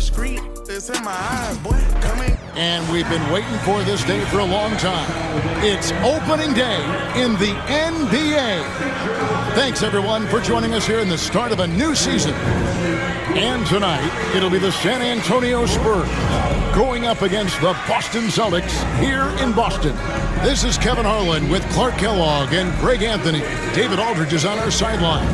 street. It's in my eyes, boy. Come in. And we've been waiting for this day for a long time. It's opening day in the NBA. Thanks, everyone, for joining us here in the start of a new season. And tonight, it'll be the San Antonio Spurs going up against the Boston Celtics here in Boston. This is Kevin Harlan with Clark Kellogg and Greg Anthony. David Aldridge is on our sideline.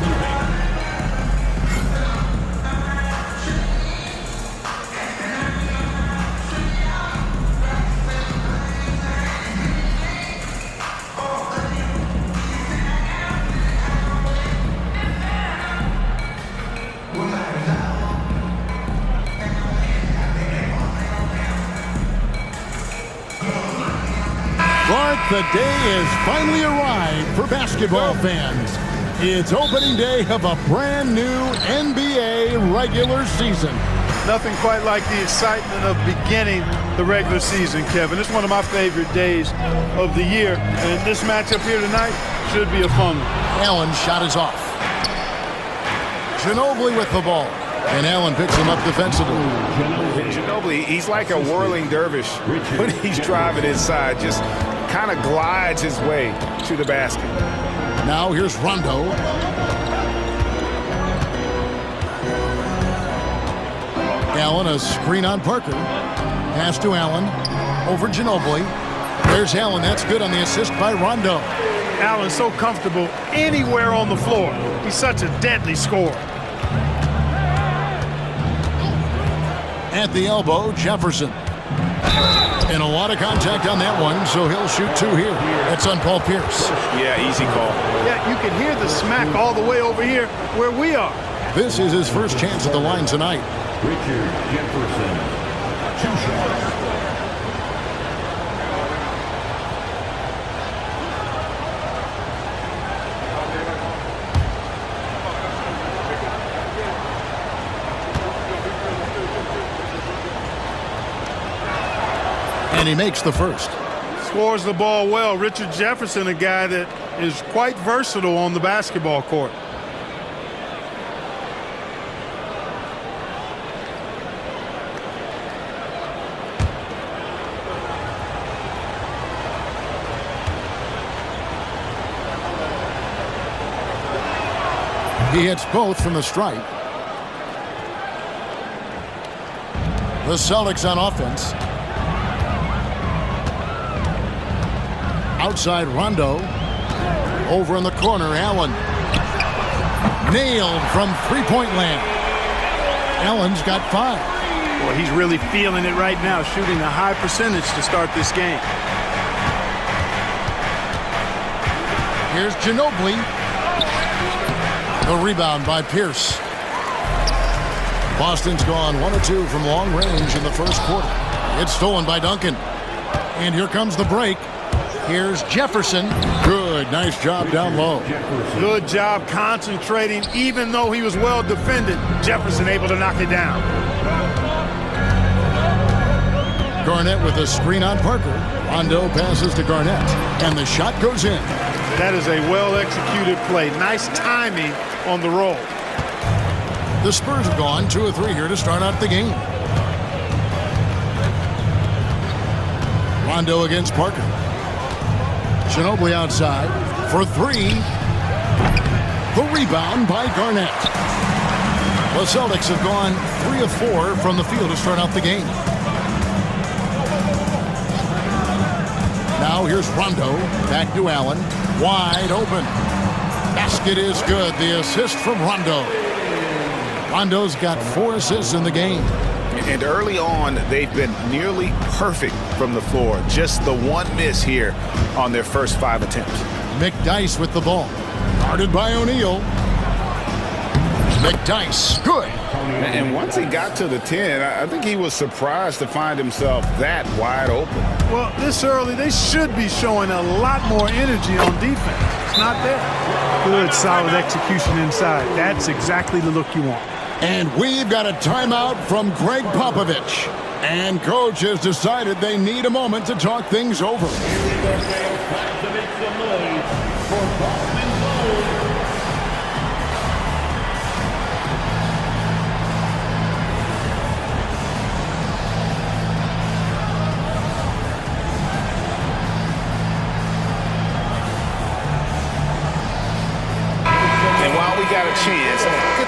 The day has finally arrived for basketball fans. It's opening day of a brand new NBA regular season. Nothing quite like the excitement of beginning the regular season, Kevin. It's one of my favorite days of the year, and this matchup here tonight should be a fun one. Allen's shot is off. Ginobili with the ball, and Allen picks him up defensively. Ginobili, he's like a whirling dervish when he's driving inside, just kind of glides his way to the basket. Now here's Rondo. Allen, a screen on Parker. Pass to Allen. Over Ginobili. There's Allen. That's good on the assist by Rondo. Allen's so comfortable anywhere on the floor. He's such a deadly scorer. At the elbow, Jefferson. And a lot of contact on that one, so he'll shoot two here. That's on Paul Pierce. Yeah, easy call. Yeah, you can hear the smack all the way over here where we are. This is his first chance at the line tonight. Richard Jefferson, 2 shots. And he makes the first. Scores the ball well. Richard Jefferson, a guy that is quite versatile on the basketball court. He hits both from the stripe. The Celtics on offense. Outside Rondo. Over in the corner, Allen. Nailed from three-point land. Allen's got 5. Boy, he's really feeling it right now, shooting a high percentage to start this game. Here's Ginobili. The rebound by Pierce. Boston's gone 1 of 2 from long range in the first quarter. It's stolen by Duncan. And here comes the break. Here's Jefferson. Good, nice job down low. Good job concentrating, even though he was well defended. Jefferson able to knock it down. Garnett with a screen on Parker. Rondo passes to Garnett, and the shot goes in. That is a well-executed play. Nice timing on the roll. The Spurs have gone 2 of 3 here to start out the game. Rondo against Parker. Ginobili outside for 3. The rebound by Garnett. The Celtics have gone 3 of 4 from the field to start out the game. Now here's Rondo. Back to Allen. Wide open. Basket is good. The assist from Rondo. Rondo's got 4 assists in the game. And early on, they've been nearly perfect from the floor. Just the one miss here on their first 5 attempts. McDyess with the ball. Guarded by O'Neal. McDyess, good. And once he got to the 10, I think he was surprised to find himself that wide open. Well, this early, they should be showing a lot more energy on defense. It's not there. Good, solid execution inside. That's exactly the look you want. And we've got a timeout from Greg Popovich. And coach has decided they need a moment to talk things over.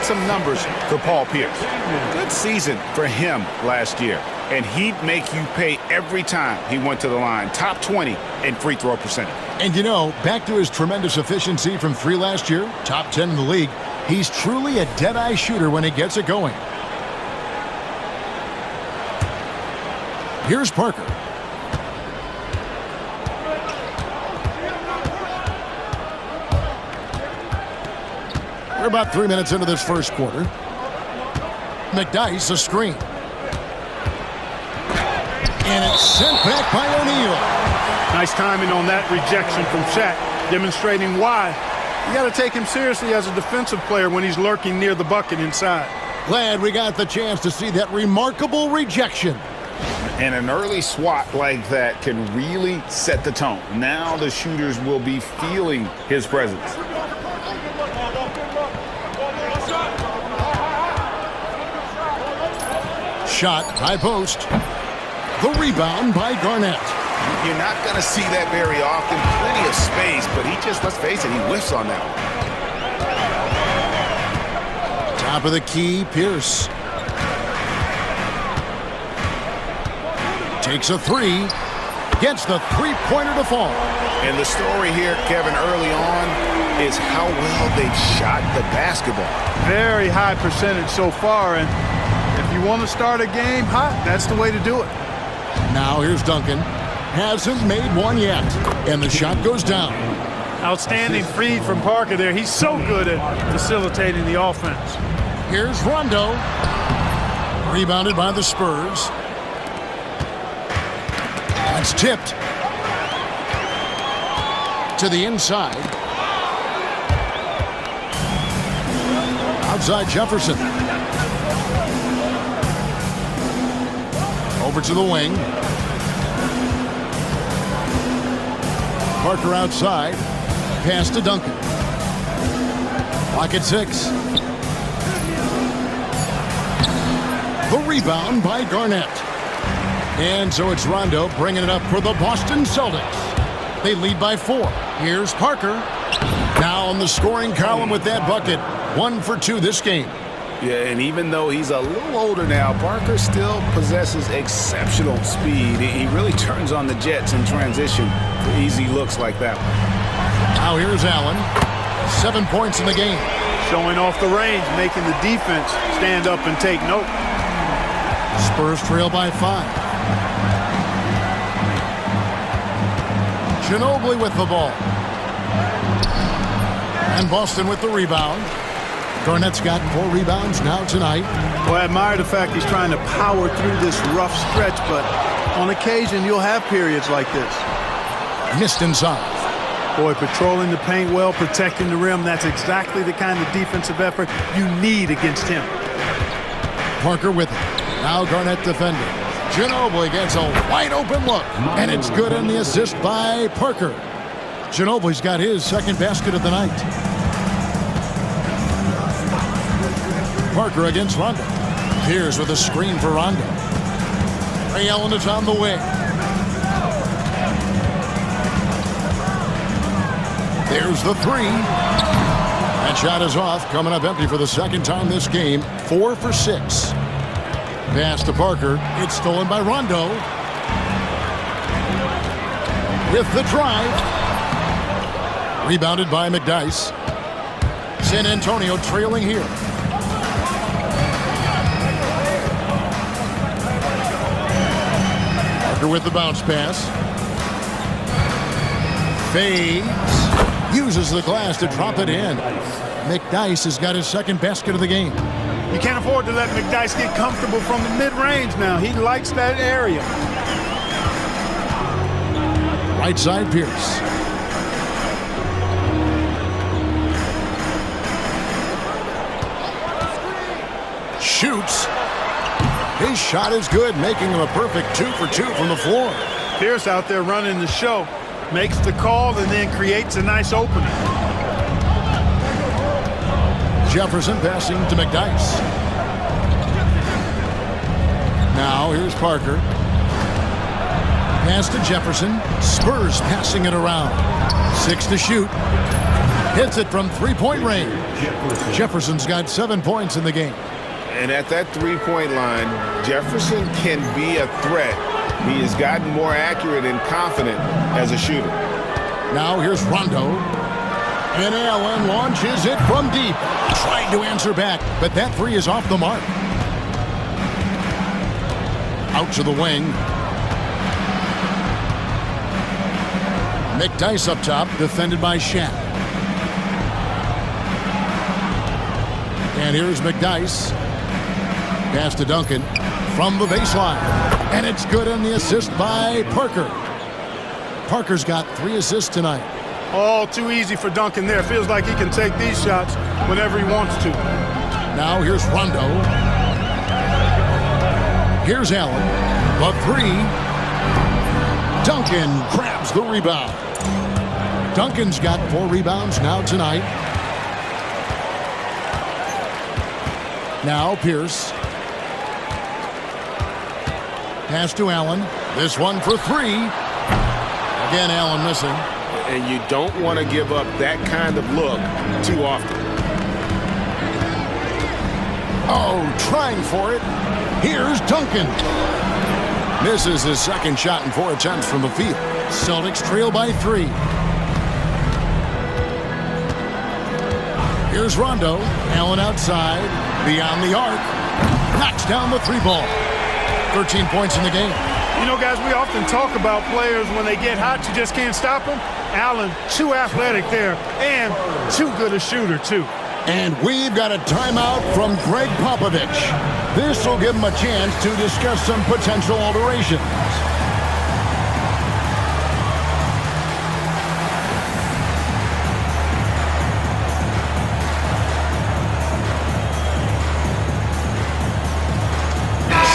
some numbers for Paul Pierce. Good season for him last year, and he'd make you pay every time he went to the line. Top 20 in free throw percentage. And you know, back to his tremendous efficiency from 3 last year, top 10 in the league, he's truly a dead-eye shooter when he gets it going. Here's Parker. We're about 3 minutes into this first quarter. McDyess, a screen. And it's sent back by O'Neal. Nice timing on that rejection from Shaq, demonstrating why you got to take him seriously as a defensive player when he's lurking near the bucket inside. Glad we got the chance to see that remarkable rejection. And an early swat like that can really set the tone. Now the shooters will be feeling his presence. Shot, high post. The rebound by Garnett. You're not going to see that very often. Plenty of space, but he just, let's face it, he whiffs on that one. Top of the key, Pierce. Takes a 3. Gets the three-pointer to fall. And the story here, Kevin, early on is how well they've shot the basketball. Very high percentage so far, and if you want to start a game hot, that's the way to do it. Now here's Duncan. Hasn't made one yet, and the shot goes down. Outstanding feed from Parker there. He's so good at facilitating the offense. Here's Rondo. Rebounded by the Spurs. That's tipped to the inside. Outside Jefferson. Over to the wing. Parker outside. Pass to Duncan. Clock at 6. The rebound by Garnett. And so it's Rondo bringing it up for the Boston Celtics. They lead by 4. Here's Parker. Now on the scoring column with that bucket. 1 for 2 this game. Yeah, and even though he's a little older now, Parker still possesses exceptional speed. He really turns on the Jets in transition for easy looks like that one. Now here's Allen. 7 points in the game. Showing off the range, making the defense stand up and take note. Spurs trail by 5. Ginobili with the ball. And Boston with the rebound. Garnett's got 4 rebounds now tonight. Well, I admire the fact he's trying to power through this rough stretch, but on occasion you'll have periods like this. Missed inside. Boy, patrolling the paint well, protecting the rim, that's exactly the kind of defensive effort you need against him. Parker with it. Now Garnett defending. Ginobili gets a wide open look, and it's good in the assist by Parker. Ginobili's got his second basket of the night. Parker against Rondo. Pierce with a screen for Rondo. Ray Allen is on the way. There's the 3. That shot is off, coming up empty for the second time this game. 4 for 6. Pass to Parker. It's stolen by Rondo. With the drive. Rebounded by McDyess. San Antonio trailing here. Parker with the bounce pass. Fades. Uses the glass to drop it in. McDyess has got his second basket of the game. You can't afford to let McDyess get comfortable from the mid-range now. He likes that area. Right side, Pierce. Shoots. His shot is good, making him a perfect 2 for 2 from the floor. Pierce out there running the show. Makes the call and then creates a nice opening. Jefferson passing to McDyess. Now here's Parker. Pass to Jefferson. Spurs passing it around. 6 to shoot. Hits it from three-point range. Jefferson's got 7 points in the game. And at that three-point line, Jefferson can be a threat. He has gotten more accurate and confident as a shooter. Now here's Rondo. And Allen launches it from deep. Trying to answer back, but that three is off the mark. Out to the wing. McDyess up top, defended by Shaq. And here's McDyess. Pass to Duncan from the baseline. And it's good on the assist by Parker. Parker's got 3 assists tonight. All too easy for Duncan there. Feels like he can take these shots whenever he wants to. Now here's Rondo. Here's Allen. The three. Duncan grabs the rebound. Duncan's got 4 rebounds now tonight. Now Pierce. Pass to Allen. This one for 3. Again, Allen missing. And you don't want to give up that kind of look too often. Oh, trying for it. Here's Duncan. Misses his second shot in 4 attempts from the field. Celtics trail by 3. Here's Rondo. Allen outside. Beyond the arc. Knocks down the 3 ball. 13 points in the game. You know, guys, we often talk about players when they get hot, you just can't stop them. Allen, too athletic there, and too good a shooter, too. And we've got a timeout from Greg Popovich. This will give him a chance to discuss some potential alterations.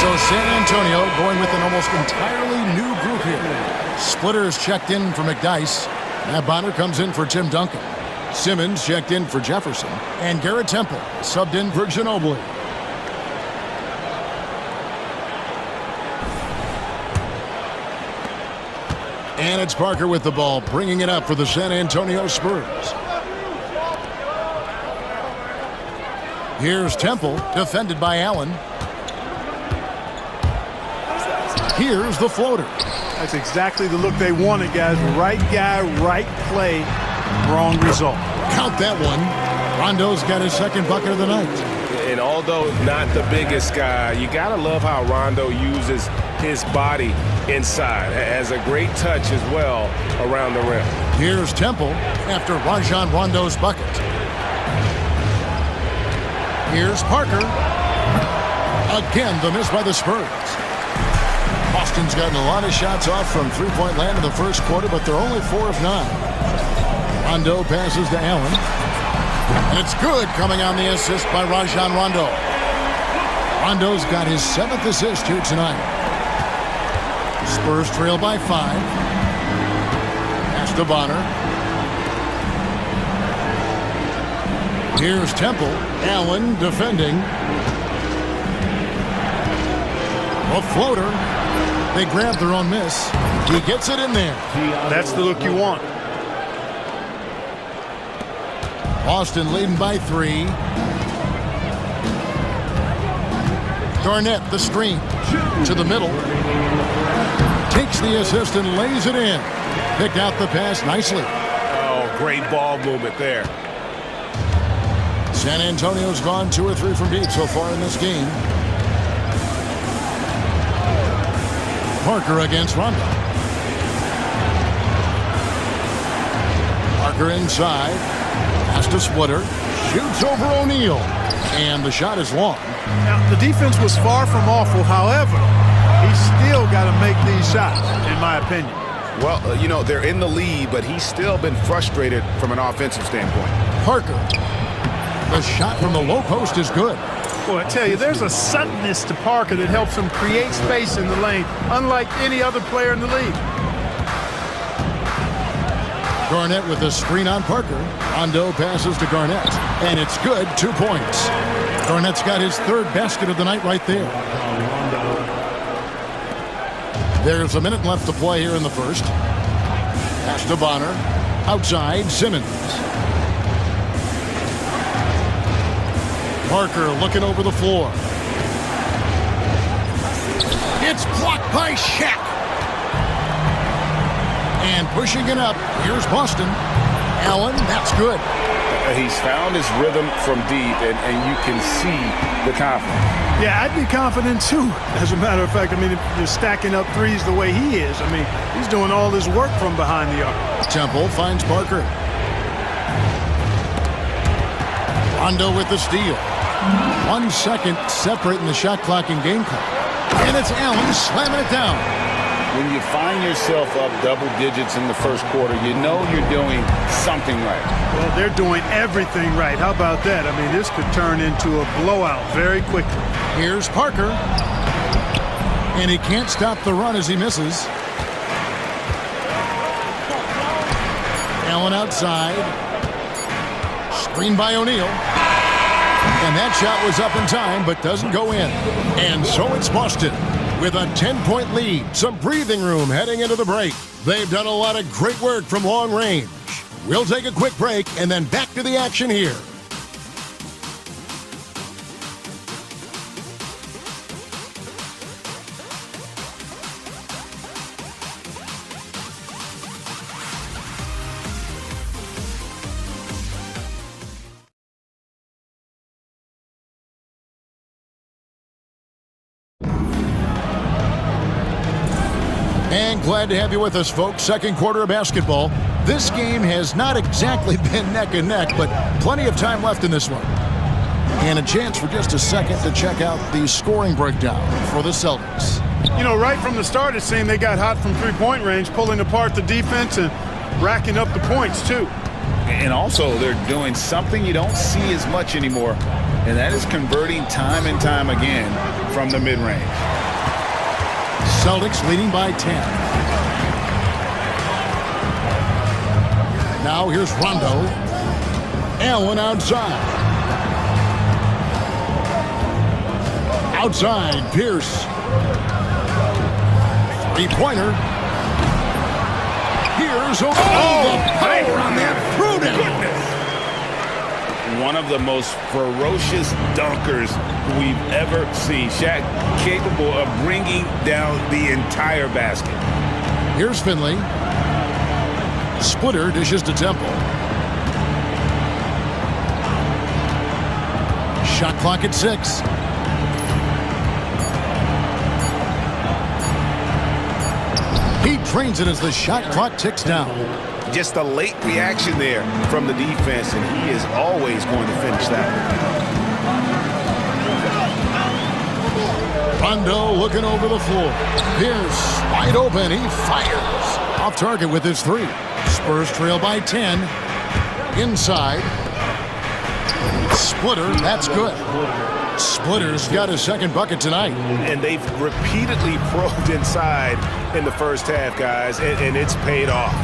So San Antonio going with an almost entirely new group here. Splitters checked in for McDyess. Matt Bonner comes in for Tim Duncan. Simmons checked in for Jefferson. And Garrett Temple subbed in for Ginobili. And it's Parker with the ball, bringing it up for the San Antonio Spurs. Here's Temple, defended by Allen. Here's the floater. That's exactly the look they wanted, guys. Right guy, right play, wrong result. Count that one. Rondo's got his second bucket of the night. And although not the biggest guy, you got to love how Rondo uses his body inside. Has a great touch as well around the rim. Here's Temple after Rajon Rondo's bucket. Here's Parker. Again, the miss by the Spurs. Boston's gotten a lot of shots off from three-point land in the first quarter, but they're only 4 of 9. Rondo passes to Allen. And it's good, coming on the assist by Rajon Rondo. Rondo's got his 7th assist here tonight. Spurs trail by 5. Pass to Bonner. Here's Temple. Allen defending. A floater. They grab their own miss. He gets it in there. That's the look you want. Boston leading by 3. Garnett, the screen. To the middle. Takes the assist and lays it in. Picked out the pass nicely. Oh, great ball movement there. San Antonio's gone 2 or 3 from deep so far in this game. Parker against Rondo. Parker inside. Pass to Splitter. Shoots over O'Neal. And the shot is long. Now, the defense was far from awful. However, he's still got to make these shots, in my opinion. Well, you know, they're in the lead, but he's still been frustrated from an offensive standpoint. Parker. The shot from the low post is good. Boy, I tell you, there's a suddenness to Parker that helps him create space in the lane, unlike any other player in the league. Garnett with a screen on Parker. Rondo passes to Garnett. And it's good, 2 points. Garnett's got his 3rd basket of the night right there. There's a minute left to play here in the first. Pass to Bonner. Outside, Simmons. Parker looking over the floor. It's blocked by Shaq. And pushing it up, here's Boston. Allen, that's good. He's found his rhythm from deep, and you can see the confidence. Yeah, I'd be confident too. As a matter of fact, I mean, if you're stacking up threes the way he is, I mean, he's doing all his work from behind the arc. Temple finds Parker. Rondo with the steal. 1 second separating the shot clock and game clock. And it's Allen slamming it down. When you find yourself up double digits in the first quarter, you know you're doing something right. Well, they're doing everything right. How about that? I mean, this could turn into a blowout very quickly. Here's Parker. And he can't stop the run as he misses. Allen outside. Screen by O'Neal. And that shot was up in time, but doesn't go in. And so it's Boston with a 10-point lead. Some breathing room heading into the break. They've done a lot of great work from long range. We'll take a quick break and then back to the action here. And glad to have you with us, folks. Second quarter of basketball. This game has not exactly been neck and neck, but plenty of time left in this one. And a chance for just a second to check out the scoring breakdown for the Celtics. You know, right from the start, it seemed they got hot from three-point range, pulling apart the defense and racking up the points, too. And also, they're doing something you don't see as much anymore, and that is converting time and time again from the mid-range. Celtics leading by 10. Now here's Rondo. Allen outside. Outside, Pierce. Three-pointer. Here's the power on that throwdown. One of the most ferocious dunkers we've ever seen. Shaq capable of bringing down the entire basket. Here's Finley. Splitter dishes to Temple. Shot clock at 6. He drains it as the shot clock ticks down. Just a late reaction there from the defense, and he is always going to finish that. Rondo looking over the floor. Pierce wide open. He fires. Off target with his 3. Spurs trail by 10. Inside. Splitter. That's good. Splitter's got his second bucket tonight. And they've repeatedly probed inside in the first half, guys, and it's paid off.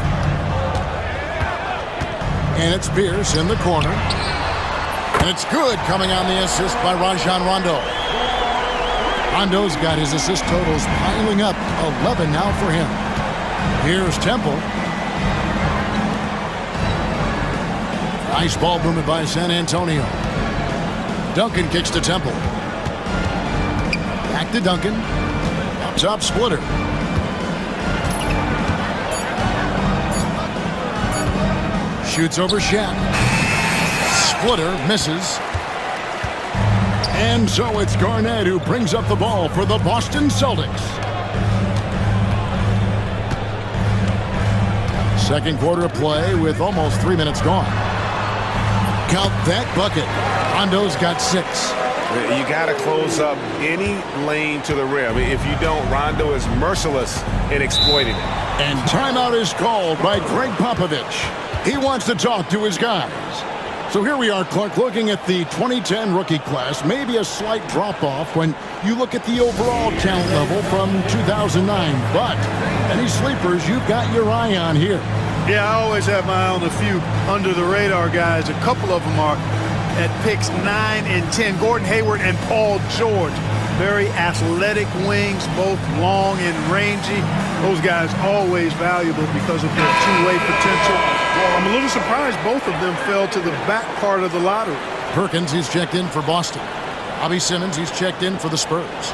And it's Pierce in the corner. And it's good, coming on the assist by Rajon Rondo. Rondo's got his assist totals piling up. 11 now for him. Here's Temple. Nice ball movement by San Antonio. Duncan kicks to Temple. Back to Duncan. Up top, Splitter. Shoots over Shaq. Splitter misses. And so it's Garnett who brings up the ball for the Boston Celtics. Second quarter of play with almost 3 minutes gone. Count that bucket. Rondo's got 6. You got to close up any lane to the rim. If you don't, Rondo is merciless in exploiting it. And timeout is called by Greg Popovich. He wants to talk to his guys. So here we are, Clark, looking at the 2010 rookie class. Maybe a slight drop-off when you look at the overall talent level from 2009. But any sleepers you've got your eye on here? Yeah, I always have my eye on a few under-the-radar guys. A couple of them are at picks 9 and 10. Gordon Hayward and Paul George. Very athletic wings, both long and rangy. Those guys always valuable because of their two-way potential. I'm a little surprised both of them fell to the back part of the lottery. Perkins, he's checked in for Boston. Bobby Simmons, he's checked in for the Spurs.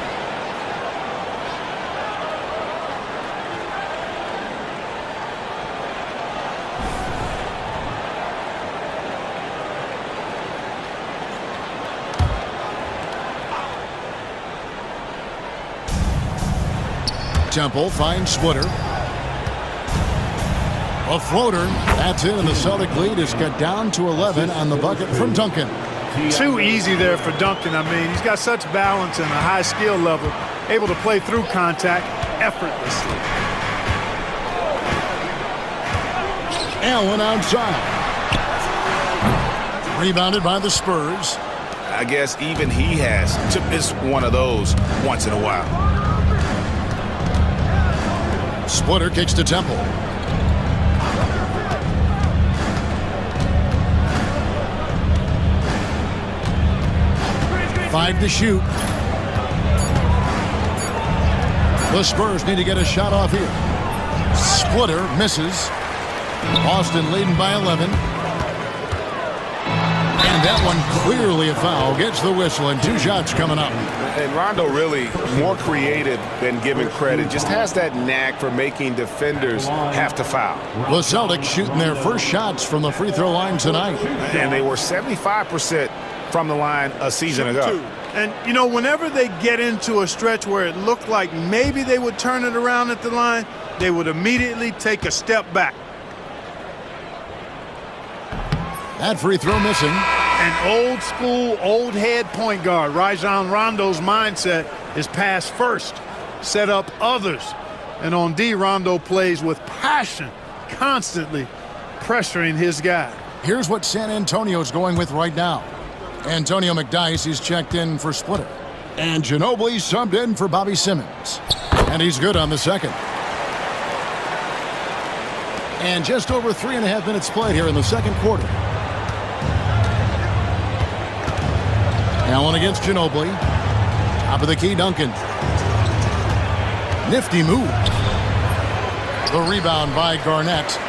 Temple finds Splitter. A floater. That's it, and the Celtic lead is cut down to 11 on the bucket from Duncan. Too easy there for Duncan. I mean, he's got such balance and a high skill level, able to play through contact effortlessly. Allen outside. Rebounded by the Spurs. I guess even he has to miss one of those once in a while. Splitter kicks to Temple. Five to shoot. The Spurs need to get a shot off here. Splitter misses. Boston leading by 11. And that one clearly a foul. Gets the whistle, and 2 shots coming up. And Rondo really more creative than given credit. Just has that knack for making defenders have to foul. The Celtics shooting their first shots from the free throw line tonight. And they were 75% from the line a season ago. And, you know, whenever they get into a stretch where it looked like maybe they would turn it around at the line, they would immediately take a step back. That free throw missing. An old school, old head point guard. Rajon Rondo's mindset is pass first, set up others. And on D, Rondo plays with passion, constantly pressuring his guy. Here's what San Antonio's going with right now. Antonio McDyess, he's checked in for Splitter. And Ginobili subbed in for Bobby Simmons. And he's good on the second. And just over 3.5 minutes played here in the second quarter. Allen against Ginobili. Top of the key, Duncan. Nifty move. The rebound by Garnett.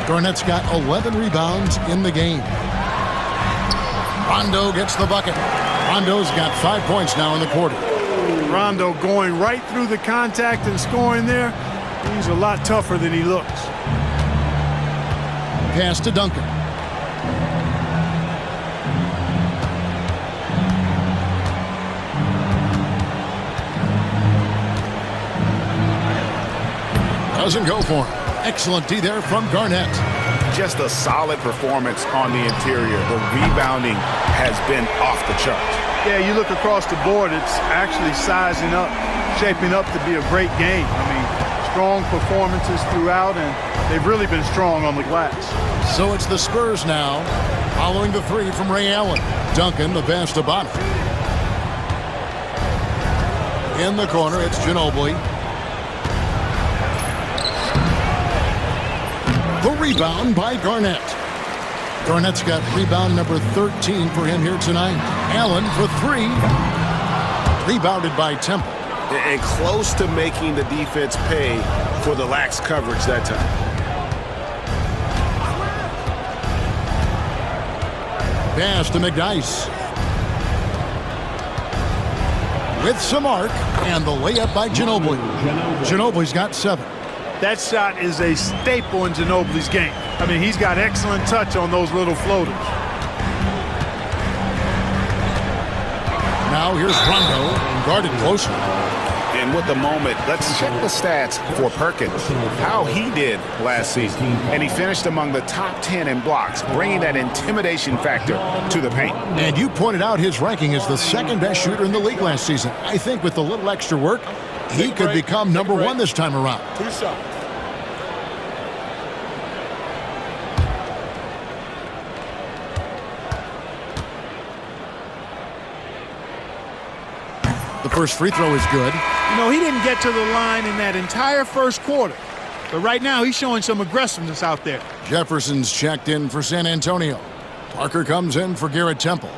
Garnett's got 11 rebounds in the game. Rondo gets the bucket. Rondo's got 5 points now in the quarter. Rondo going right through the contact and scoring there. He's a lot tougher than he looks. Pass to Duncan. Doesn't go for him. Excellent D there from Garnett. Just a solid performance on the interior. The rebounding has been off the charts. Yeah, you look across the board, it's actually sizing up, shaping up to be a great game. I mean, strong performances throughout, and they've really been strong on the glass. So it's the Spurs now, following the three from Ray Allen. Duncan, the best about it. In the corner, it's Ginobili. The rebound by Garnett. Garnett's got rebound number 13 for him here tonight. Allen for 3. Rebounded by Temple. And close to making the defense pay for the lax coverage that time. Pass to McDyess. With some arc, and the layup by Ginobili. Ginobili's got 7. That shot is a staple in Ginobili's game. I mean, he's got excellent touch on those little floaters. Now here's Rondo, guarded closely. And with the moment, let's check the stats for Perkins. How he did last season. And he finished among the top 10 in blocks, bringing that intimidation factor to the paint. And you pointed out his ranking as the second best shooter in the league last season. I think with a little extra work, he could become number 1 this time around. 2 shots. The first free throw is good. You know, he didn't get to the line in that entire first quarter. But right now, he's showing some aggressiveness out there. Jefferson's checked in for San Antonio. Parker comes in for Garrett Temple.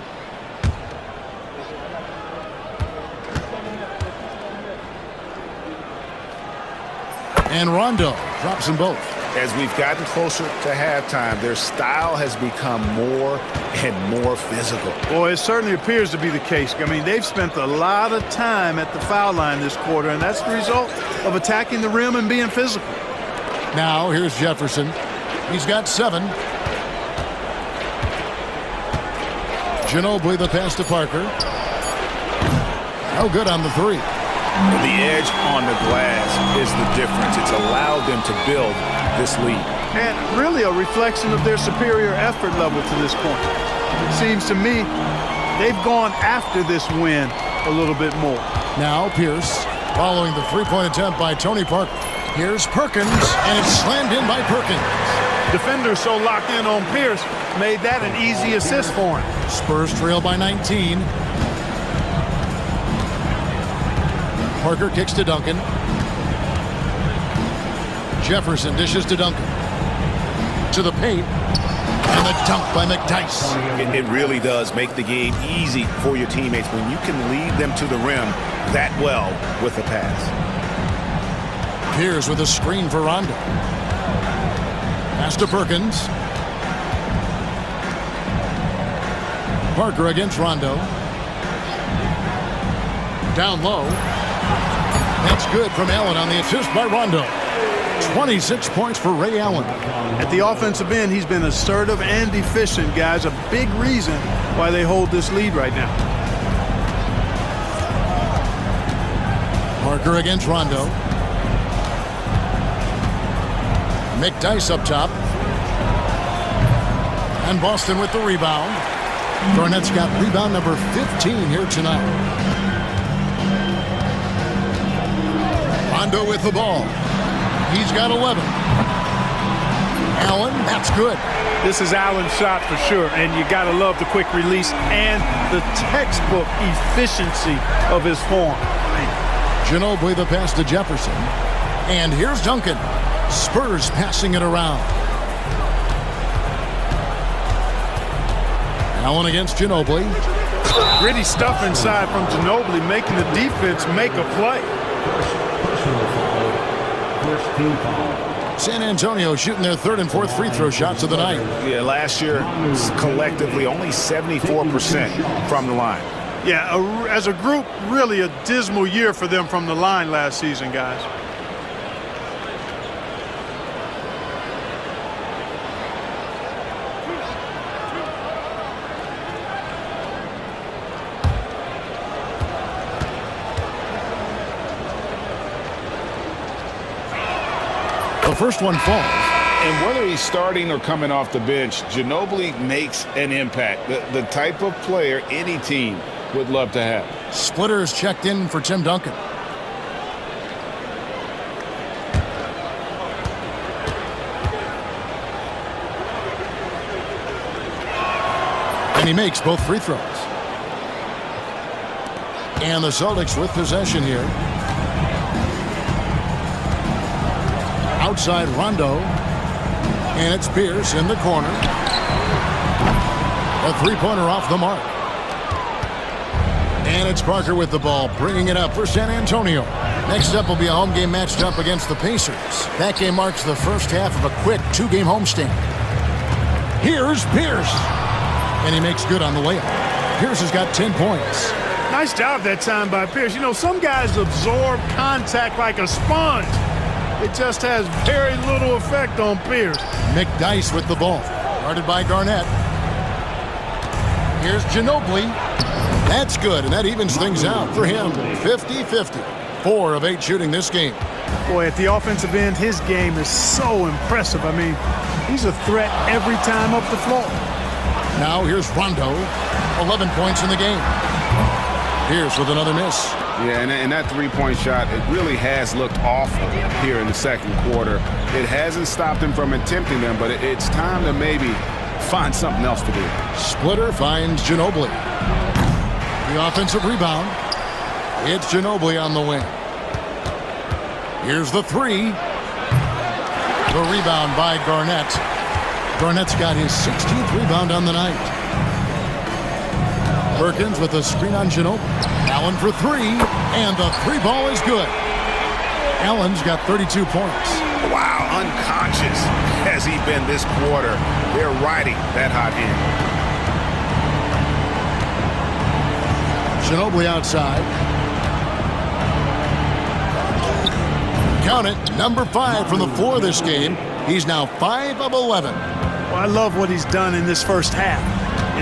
And Rondo drops them both. As we've gotten closer to halftime, their style has become more and more physical. Boy, it certainly appears to be the case. I mean, they've spent a lot of time at the foul line this quarter, and that's the result of attacking the rim and being physical. Now, here's Jefferson. He's got 7. Ginobili the pass to Parker. No good on the 3. The edge on the glass is the difference. It's allowed them to build this lead. And really a reflection of their superior effort level to this point. It seems to me they've gone after this win a little bit more. Now Pierce following the three-point attempt by Tony Parker. Here's Perkins, and it's slammed in by Perkins. Defenders so locked in on Pierce made that an easy assist for him. Spurs trail by 19. Parker kicks to Duncan. Jefferson dishes to Duncan. To the paint. And the dunk by McDyess. It really does make the game easy for your teammates when you can lead them to the rim that well with a pass. Pierce with a screen for Rondo. Pass to Perkins. Parker against Rondo. Down low. That's good from Allen on the assist by Rondo. 26 points for Ray Allen. At the offensive end, he's been assertive and efficient, guys. A big reason why they hold this lead right now. Parker against Rondo. McDyess up top. And Boston with the rebound. Garnett's got rebound number 15 here tonight. Rondo with the ball. He's got 11. Allen, that's good. This is Allen's shot for sure, and you got to love the quick release and the textbook efficiency of his form. Ginobili the pass to Jefferson. And here's Duncan. Spurs passing it around. Allen against Ginobili. Gritty stuff inside from Ginobili, making the defense make a play. San Antonio shooting their 3rd and 4th free throw shots of the night. Yeah, last year, collectively, only 74% from the line. Yeah, as a group, really a dismal year for them from the line last season, guys. The first one falls. And whether he's starting or coming off the bench, Ginobili makes an impact. The type of player any team would love to have. Splitter is checked in for Tim Duncan. And he makes both free throws. And the Celtics with possession here. Outside Rondo. And it's Pierce in the corner. A three-pointer off the mark. And it's Parker with the ball, bringing it up for San Antonio. Next up will be a home game matched up against the Pacers. That game marks the first half of a quick 2-game homestand. Here's Pierce. And he makes good on the layup. Pierce has got 10 points. Nice job that time by Pierce. You know, some guys absorb contact like a sponge. It just has very little effect on Pierce. McDyess with the ball. Guarded by Garnett. Here's Ginobili. That's good, and that evens things out for him. 50-50. 4 of 8 shooting this game. Boy, at the offensive end, his game is so impressive. I mean, he's a threat every time up the floor. Now here's Rondo. 11 points in the game. Pierce with another miss. Yeah, and that three-point shot, it really has looked awful here in the second quarter. It hasn't stopped him from attempting them, but it's time to maybe find something else to do. Splitter finds Ginobili. The offensive rebound. It's Ginobili on the wing. Here's the 3. The rebound by Garnett. Garnett's got his 16th rebound on the night. Perkins with a screen on Ginobili. Allen for 3, and the 3 ball is good. Allen's got 32 points. Wow, unconscious has he been this quarter. They're riding that hot hand. Ginobili outside. Count it, number 5 from the floor this game. He's now 5 of 11. Well, I love what he's done in this first half,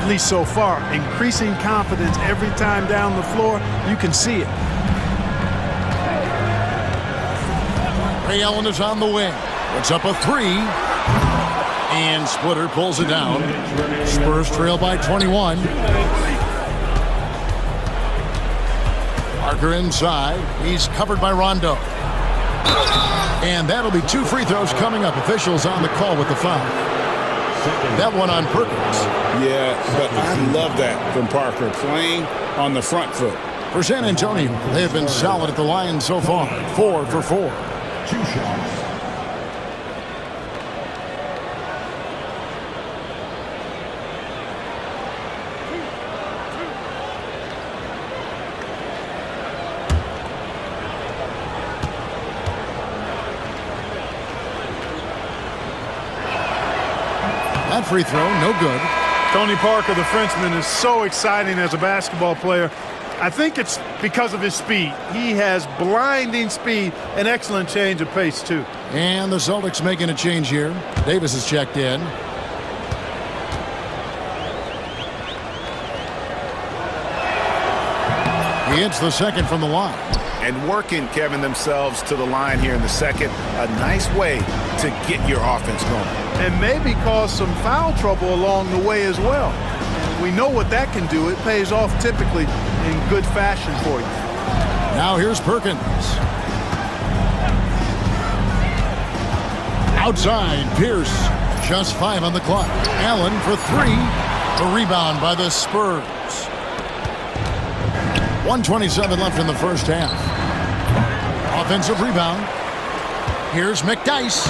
at least so far. Increasing confidence every time down the floor. You can see it. Ray Allen is on the wing. Puts up a 3. And Splitter pulls it down. Spurs trail by 21. Parker inside. He's covered by Rondo. And that'll be 2 free throws coming up. Officials on the call with the foul. That one on Perkins. Yeah, but I love that from Parker, playing on the front foot. For San Antonio, they have been solid at the line so far. 4 for 4. 2 shots. That free throw, no good. Tony Parker, the Frenchman, is so exciting as a basketball player. I think it's because of his speed. He has blinding speed, an excellent change of pace, too. And the Celtics making a change here. Davis is checked in. He hits the second from the line. And working, Kevin, themselves to the line here in the second. A nice way to get your offense going. And maybe cause some foul trouble along the way as well. We know what that can do. It pays off typically in good fashion for you. Now here's Perkins. Outside, Pierce. Just 5 on the clock. Allen for 3. The rebound by the Spurs. 1:27 left in the first half. Offensive rebound. Here's McDyess.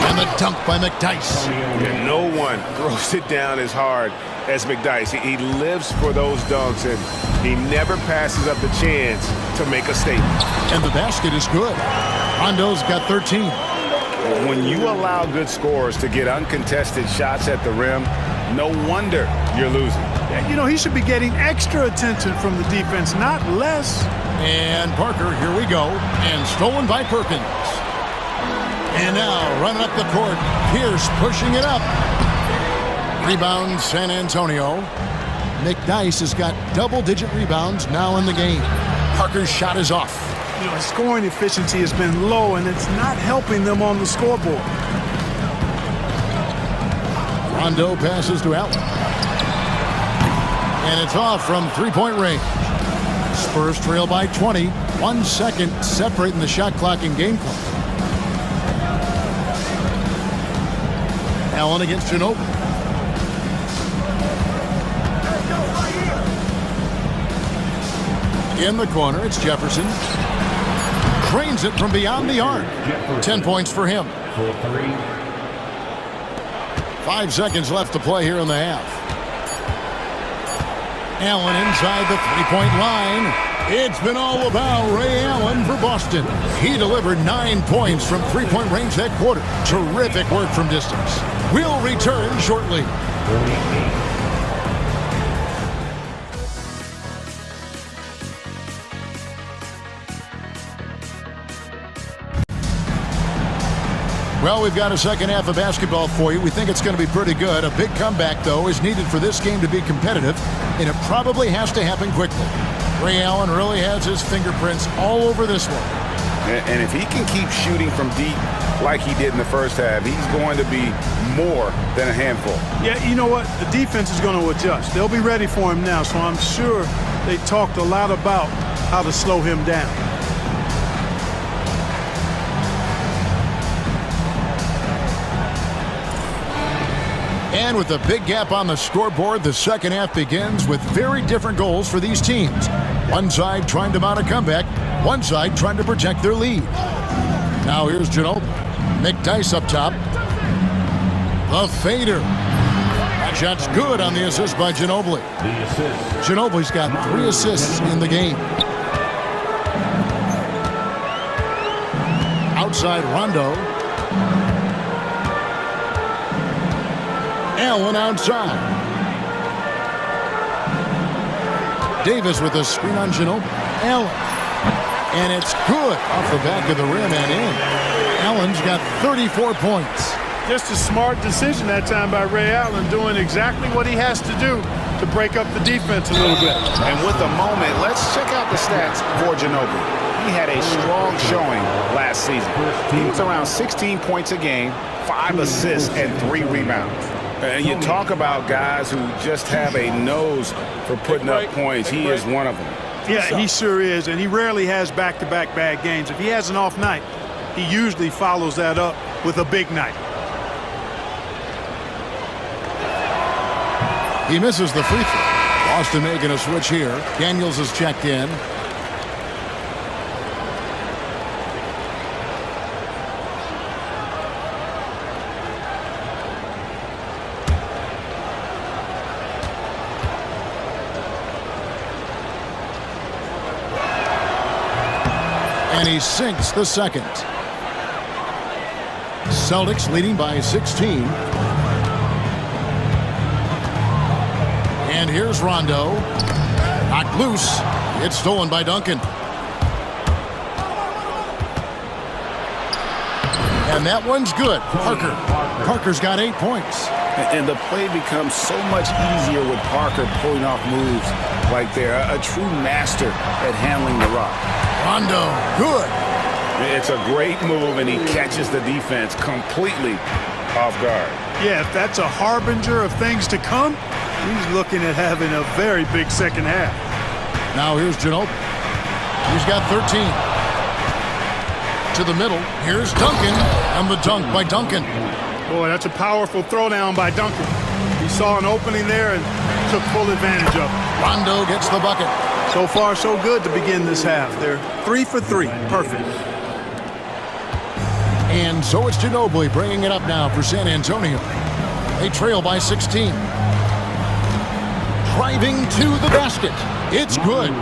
And the dunk by McDyess. And no one throws it down as hard as McDyess. He lives for those dunks, and he never passes up the chance to make a statement. And the basket is good. Rondo's got 13. When you allow good scorers to get uncontested shots at the rim, no wonder you're losing. You know, he should be getting extra attention from the defense, not less. And Parker, here we go. And stolen by Perkins. And now running up the court. Pierce pushing it up. Rebound San Antonio. McDyess has got double-digit rebounds now in the game. Parker's shot is off. You know, his scoring efficiency has been low, and it's not helping them on the scoreboard. Rondo passes to Allen. And it's off from three-point range. Spurs trail by 20. 1 second separating the shot clock and game clock. Allen against Ginobili. In the corner, it's Jefferson. Cranes it from beyond the arc. 10 points for him. 5 seconds left to play here in the half. Allen inside the three-point line. It's been all about Ray Allen for Boston. He delivered 9 points from three-point range that quarter. Terrific work from distance. We'll return shortly. Well, we've got a second half of basketball for you. We think it's going to be pretty good. A big comeback, though, is needed for this game to be competitive, and it probably has to happen quickly. Ray Allen really has his fingerprints all over this one. And if he can keep shooting from deep like he did in the first half, he's going to be more than a handful. Yeah, you know what? The defense is going to adjust. They'll be ready for him now, so I'm sure they talked a lot about how to slow him down. And with a big gap on the scoreboard, the second half begins with very different goals for these teams. One side trying to mount a comeback, one side trying to protect their lead. Now here's Ginobili. McDyess up top. The fader. That shot's good on the assist by Ginobili. Ginobili's got 3 assists in the game. outside Rondo. Allen outside. Davis with a screen on Ginobili. Allen. And it's good off the back of the rim and in. Allen's got 34 points. Just a smart decision that time by Ray Allen, doing exactly what he has to do to break up the defense a little bit. And with the moment, let's check out the stats for Ginobili. He had a strong showing last season. He was around 16 points a game, 5 assists, and 3 rebounds. And you talk about guys who just have a nose for putting up points. He is one of them. Yeah, he sure is, and he rarely has back-to-back bad games. If he has an off night, he usually follows that up with a big night. He misses the free throw. Boston making a switch here. Daniels is checked in. And he sinks the second. Celtics leading by 16. And here's Rondo. Knocked loose. It's stolen by Duncan. And that one's good. Parker's got 8 points. And the play becomes so much easier with Parker pulling off moves like they're a true master at handling the rock. Rondo, good. It's a great move, and he catches the defense completely off guard. Yeah, if that's a harbinger of things to come, he's looking at having a very big second half. Now here's Ginobili. He's got 13. To the middle. Here's Duncan. And the dunk by Duncan. Boy, that's a powerful throwdown by Duncan. He saw an opening there and took full advantage of it. Rondo gets the bucket. So far, so good to begin this half. They're 3 for 3. Perfect. And so it's Ginobili bringing it up now for San Antonio. They trail by 16. Driving to the basket. It's good.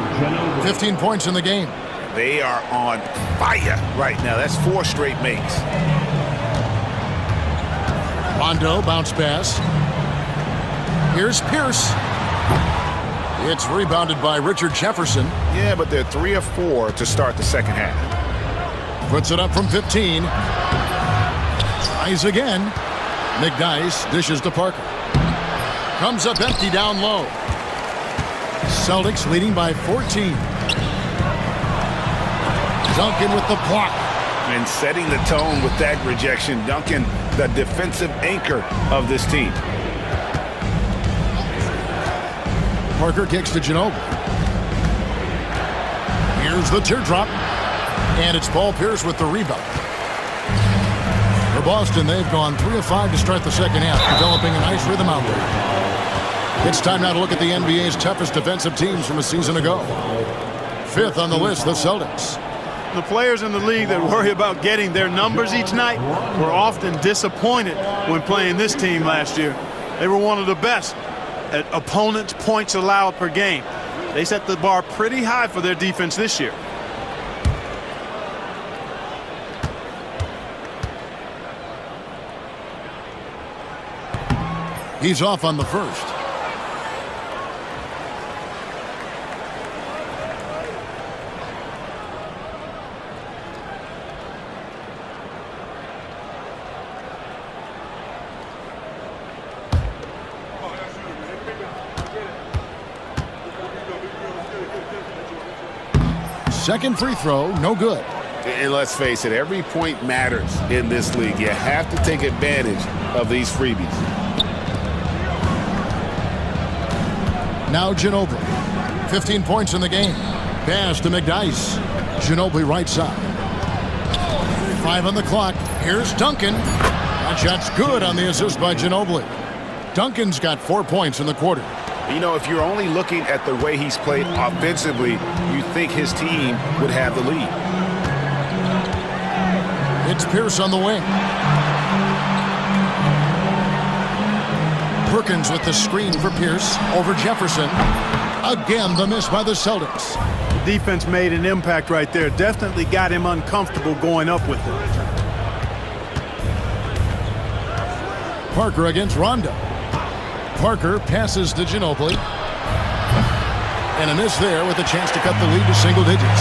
15 points in the game. They are on fire right now. That's 4 straight makes. Rondo bounce pass. Here's Pierce. It's rebounded by Richard Jefferson. Yeah, but they're 3 of 4 to start the second half. Puts it up from 15. Tries again. McNice dishes to Parker. Comes up empty down low. Celtics leading by 14. Duncan with the block. And setting the tone with that rejection. Duncan, the defensive anchor of this team. Parker kicks to Ginobili. Here's the teardrop. And it's Paul Pierce with the rebound. For Boston, they've gone 3 of 5 to start the second half, developing a nice rhythm out there. It's time now to look at the NBA's toughest defensive teams from a season ago. 5th on the list, the Celtics. The players in the league that worry about getting their numbers each night were often disappointed when playing this team last year. They were one of the best at opponents' points allowed per game. They set the bar pretty high for their defense this year. He's off on the first. Second free throw, no good. And let's face it, every point matters in this league. You have to take advantage of these freebies. Now Ginobili. 15 points in the game. Pass to McNice. Ginobili right side. 5 on the clock. Here's Duncan. That shot's good on the assist by Ginobili. Duncan's got 4 points in the quarter. You know, if you're only looking at the way he's played offensively, you think his team would have the lead. It's Pierce on the wing. Perkins with the screen for Pierce over Jefferson. Again, the miss by the Celtics. Defense made an impact right there. Definitely got him uncomfortable going up with it. Parker against Rondo. Parker passes to Ginobili. And a miss there with a chance to cut the lead to single digits.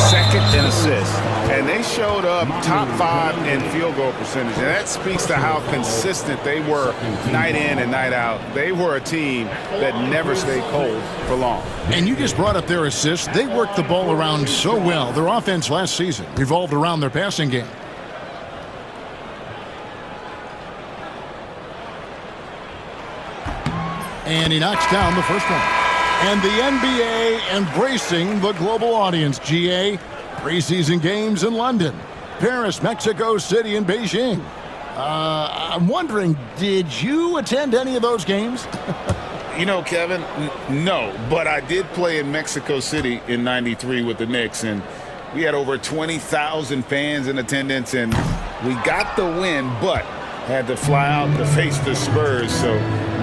Second in assists. And they showed up top 5 in field goal percentage. And that speaks to how consistent they were night in and night out. They were a team that never stayed cold for long. And you just brought up their assists. They worked the ball around so well. Their offense last season revolved around their passing game. And he knocks down the first one. And the NBA embracing the global audience. GA, preseason games in London, Paris, Mexico City, and Beijing. I'm wondering, did you attend any of those games? You know, Kevin, no, but I did play in Mexico City in '93 with the Knicks, and we had over 20,000 fans in attendance, and we got the win, but had to fly out to face the Spurs, so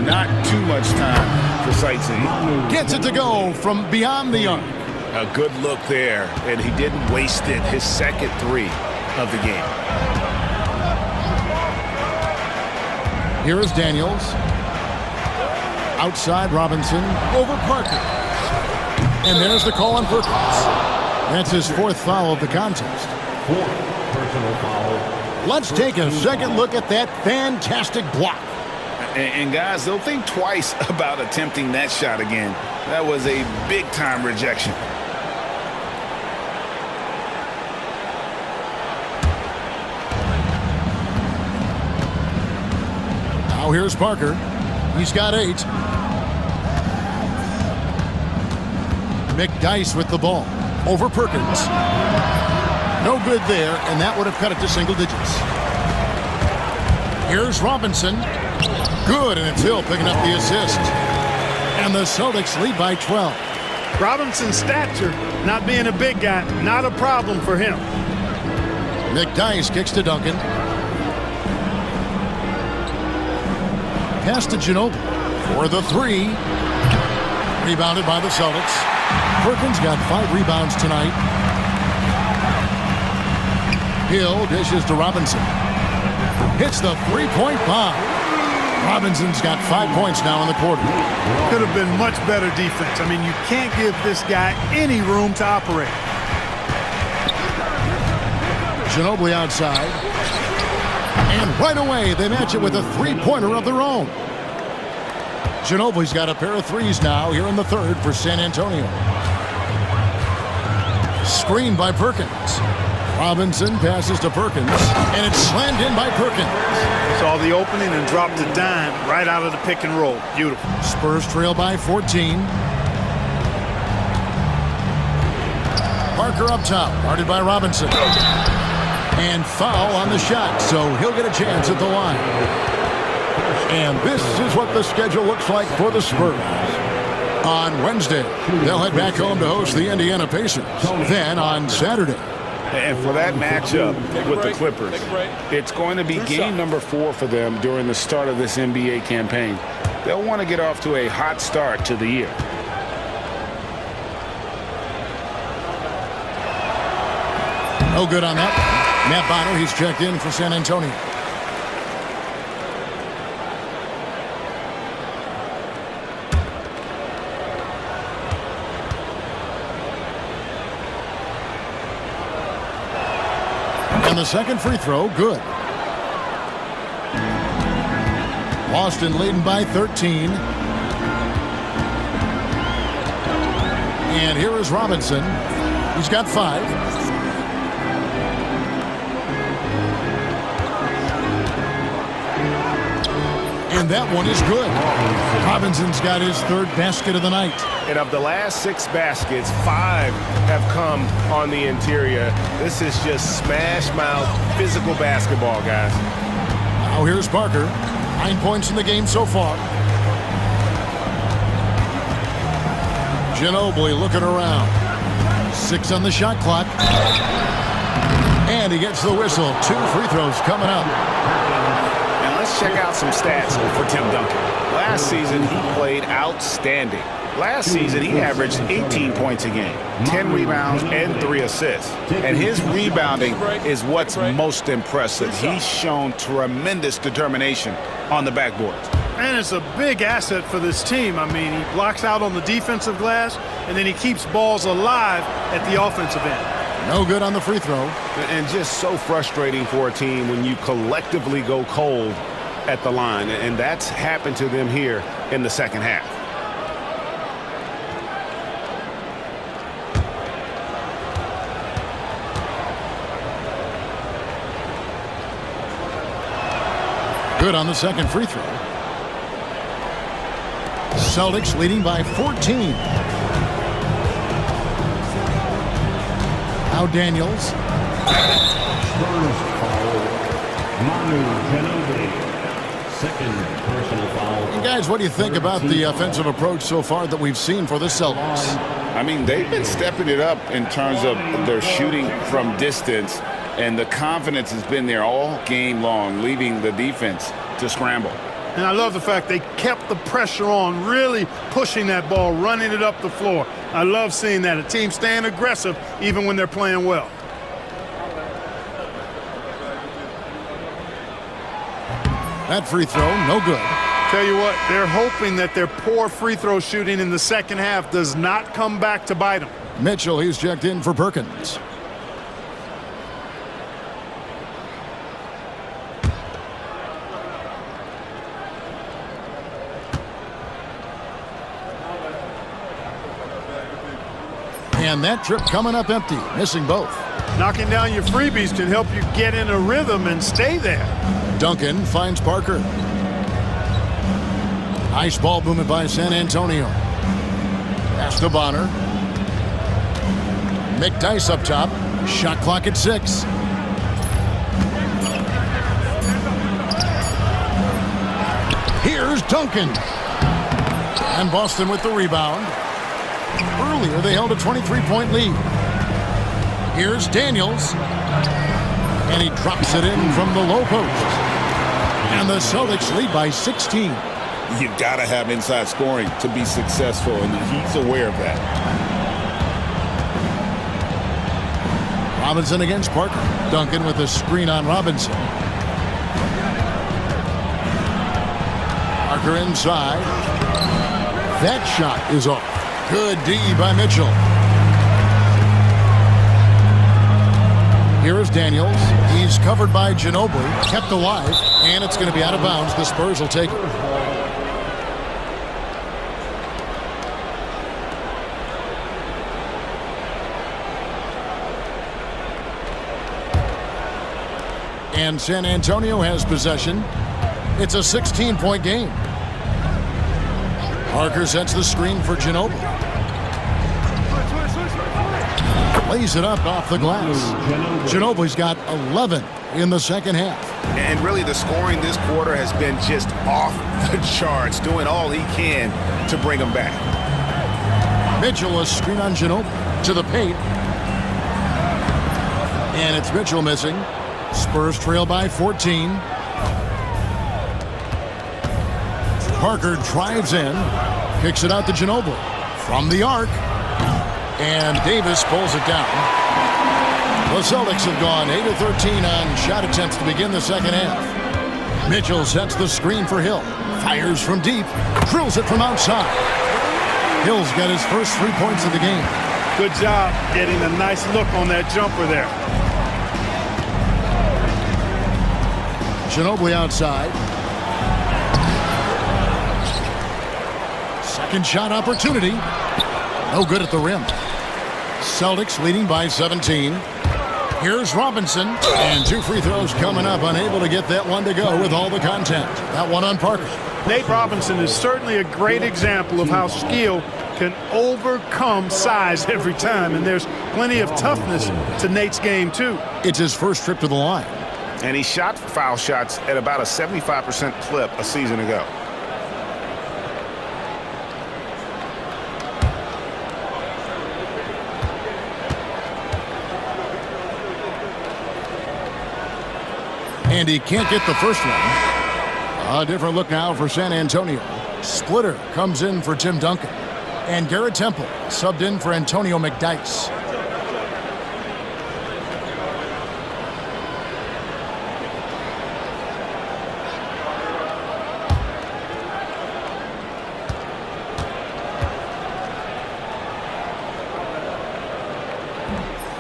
not too much time for sightseeing. Gets it to go from beyond the arc. A good look there, and he didn't waste it. His second 3 of the game. Here is Daniels. Outside Robinson, over Parker. And there's the call on Perkins. That's his 4th foul of the contest. 4th personal foul. Let's take a second look at that fantastic block. And guys, they'll think twice about attempting that shot again. That was a big-time rejection. Now here's Parker. He's got 8. McDyess with the ball. Over Perkins. No good there, and that would have cut it to single digits. Here's Robinson. Good, and it's Hill picking up the assist. And the Celtics lead by 12. Robinson's stature, not being a big guy, not a problem for him. McDyess kicks to Duncan. Pass to Ginobili for the 3. Rebounded by the Celtics. Perkins got 5 rebounds tonight. Hill dishes to Robinson. Hits the 3-point bomb. Robinson's got 5 points now in the quarter. Could have been much better defense. I mean, you can't give this guy any room to operate. Ginobili outside. And right away, they match it with a 3-pointer of their own. Ginobili's got a pair of 3s now here in the 3rd for San Antonio. Screen by Perkins. Robinson passes to Perkins, and it's slammed in by Perkins. Saw the opening and dropped a dime right out of the pick and roll. Beautiful. Spurs trail by 14. Parker up top, guarded by Robinson. And foul on the shot, so he'll get a chance at the line. And this is what the schedule looks like for the Spurs. On Wednesday, they'll head back home to host the Indiana Pacers. Then on Saturday. And for that matchup with the Clippers, it's going to be game number 4 for them during the start of this NBA campaign. They'll want to get off to a hot start to the year. No good on that one. Matt Bonner, he's checked in for San Antonio. And the second free throw, good. Boston leading by 13. And here is Robinson. He's got 5. And that one is good. Robinson's got his 3rd basket of the night. And of the last 6 baskets, 5 have come on the interior. This is just smash mouth physical basketball, guys. Now here's Parker. 9 points in the game so far. Ginobili looking around. 6 on the shot clock. And he gets the whistle. 2 free throws coming up. And let's check out some stats for Tim Duncan. Last season, he played outstanding. Last season, he averaged 18 points a game, 10 rebounds, and 3 assists. And his rebounding is what's most impressive. He's shown tremendous determination on the backboard. And it's a big asset for this team. I mean, he blocks out on the defensive glass, and then he keeps balls alive at the offensive end. No good on the free throw. And just so frustrating for a team when you collectively go cold at the line. And that's happened to them here in the second half. Good on the second free throw. Celtics leading by 14. Now Daniels. Spurs foul. Manu Ginobili. Second personal foul. And guys, what do you think about the offensive approach so far that we've seen for the Celtics? I mean, they've been stepping it up in terms of their shooting from distance, and the confidence has been there all game long, leaving the defense to scramble. And I love the fact they kept the pressure on, really pushing that ball, running it up the floor. I love seeing that. A team staying aggressive even when they're playing well. That free throw, no good. Tell you what, they're hoping that their poor free throw shooting in the second half does not come back to bite them. Mitchell, he's checked in for Perkins. And that trip coming up empty, missing both. Knocking down your freebies can help you get in a rhythm and stay there. Duncan finds Parker. Nice ball movement by San Antonio. Pass to Bonner. McDyess up top. Shot clock at 6. Here's Duncan. And Boston with the rebound. Earlier, they held a 23-point lead. Here's Daniels. And he drops it in from the low post. And the Celtics lead by 16. You've got to have inside scoring to be successful, and he's aware of that. Robinson against Parker. Duncan with a screen on Robinson. Parker inside. That shot is off. Good D by Mitchell. Here is Daniels. He's covered by Ginobili, kept alive, and it's going to be out of bounds. The Spurs will take it. And San Antonio has possession. It's a 16-point game. Parker sets the screen for Ginobili. Lays it up off the glass. Ginobili's got 11 in the second half. And really, the scoring this quarter has been just off the charts, doing all he can to bring them back. Mitchell, a screen on Ginobili to the paint. And it's Mitchell missing. Spurs trail by 14. Parker drives in, kicks it out to Ginobili from the arc, and Davis pulls it down. The Celtics have gone 8 of 13 on shot attempts to begin the second half. Mitchell sets the screen for Hill, fires from deep, drills it from outside. Hill's got his first 3 points of the game. Good job getting a nice look on that jumper there. Ginobili outside. Second shot opportunity. No good at the rim. Celtics leading by 17. Here's Robinson. And 2 free throws coming up. Unable to get that one to go with all the contact. That one on Parker. Nate Robinson is certainly a great example of how skill can overcome size every time. And there's plenty of toughness to Nate's game, too. It's his first trip to the line. And he shot foul shots at about a 75% clip a season ago. And he can't get the first one. A different look now for San Antonio. Splitter comes in for Tim Duncan. And Garrett Temple subbed in for Antonio McDyess.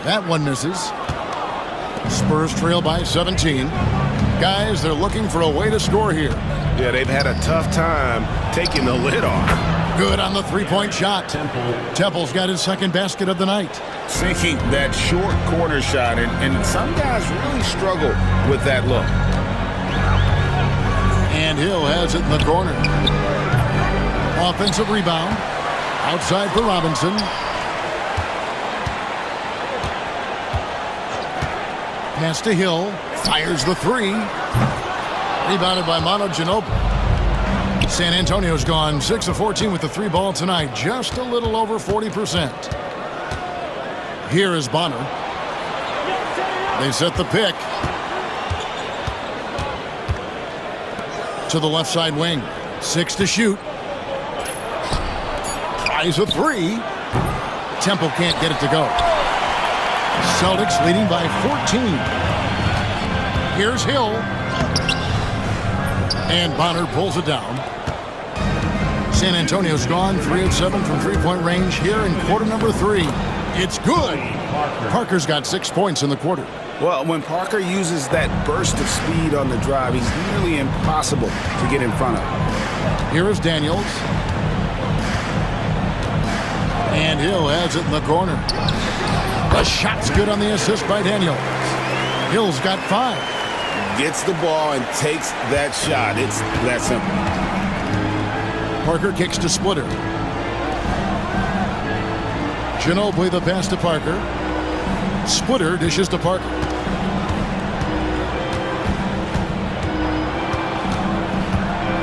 That one misses. Spurs trail by 17. Guys, they're looking for a way to score here. Yeah, they've had a tough time taking the lid off. Good on the three-point shot. Temple's got his second basket of the night. Sinking that short corner shot, and some guys really struggle with that look. And Hill has it in the corner. Offensive rebound. Outside for Robinson. Pass to Hill. Fires the three. Rebounded by Manu Ginobili. San Antonio's gone 6 of 14 with the three ball tonight. Just a little over 40%. Here is Bonner. They set the pick. To the left side wing. 6 to shoot. Tries a three. Temple can't get it to go. Celtics leading by 14. Here's Hill. And Bonner pulls it down. San Antonio's gone 3 of 7 from three-point range here in quarter number 3. It's good. Parker's got 6 points in the quarter. Well, when Parker uses that burst of speed on the drive, he's nearly impossible to get in front of. Here is Daniels. And Hill has it in the corner. The shot's good on the assist by Daniels. Hill's got 5. Gets the ball and takes that shot. It's that simple. Parker kicks to Splitter. Ginobili the pass to Parker. Splitter dishes to Parker.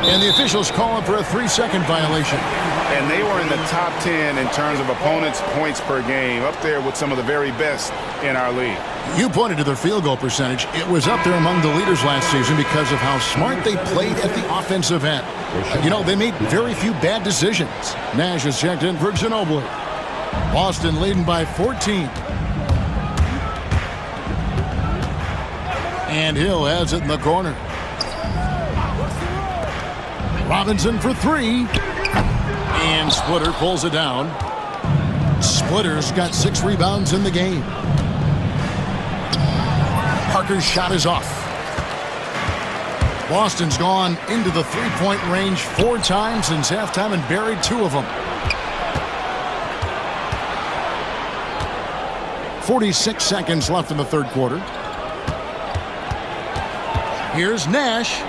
And the officials calling for a 3-second violation. And they were in the top 10 in terms of opponents' points per game, up there with some of the very best in our league. You pointed to their field goal percentage. It was up there among the leaders last season because of how smart they played at the offensive end. You know, they made very few bad decisions. Nash is checked in for Ginobili. Boston leading by 14. And Hill has it in the corner. Robinson for 3. And Splitter pulls it down. Splitter's got 6 rebounds in the game. Parker's shot is off. Boston's gone into the three-point range 4 times since halftime and buried 2 of them. 46 seconds left in the third quarter. Here's Nash.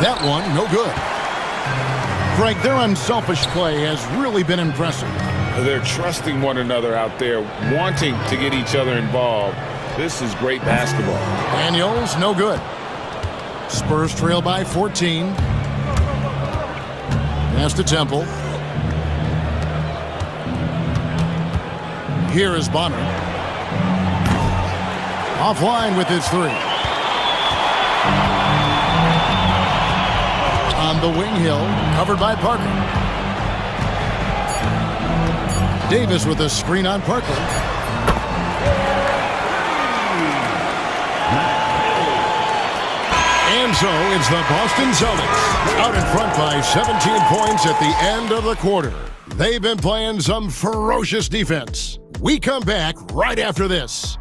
That one, no good. Greg, their unselfish play has really been impressive. They're trusting one another out there, wanting to get each other involved. This is great basketball. Daniels, no good. Spurs trail by 14. Pass to Temple. Here is Bonner. Offline with his 3. On the wing, Hill, covered by Parker. Davis with a screen on Parker. And so it's the Boston Celtics out in front by 17 points at the end of the quarter. They've been playing some ferocious defense. We come back right after this.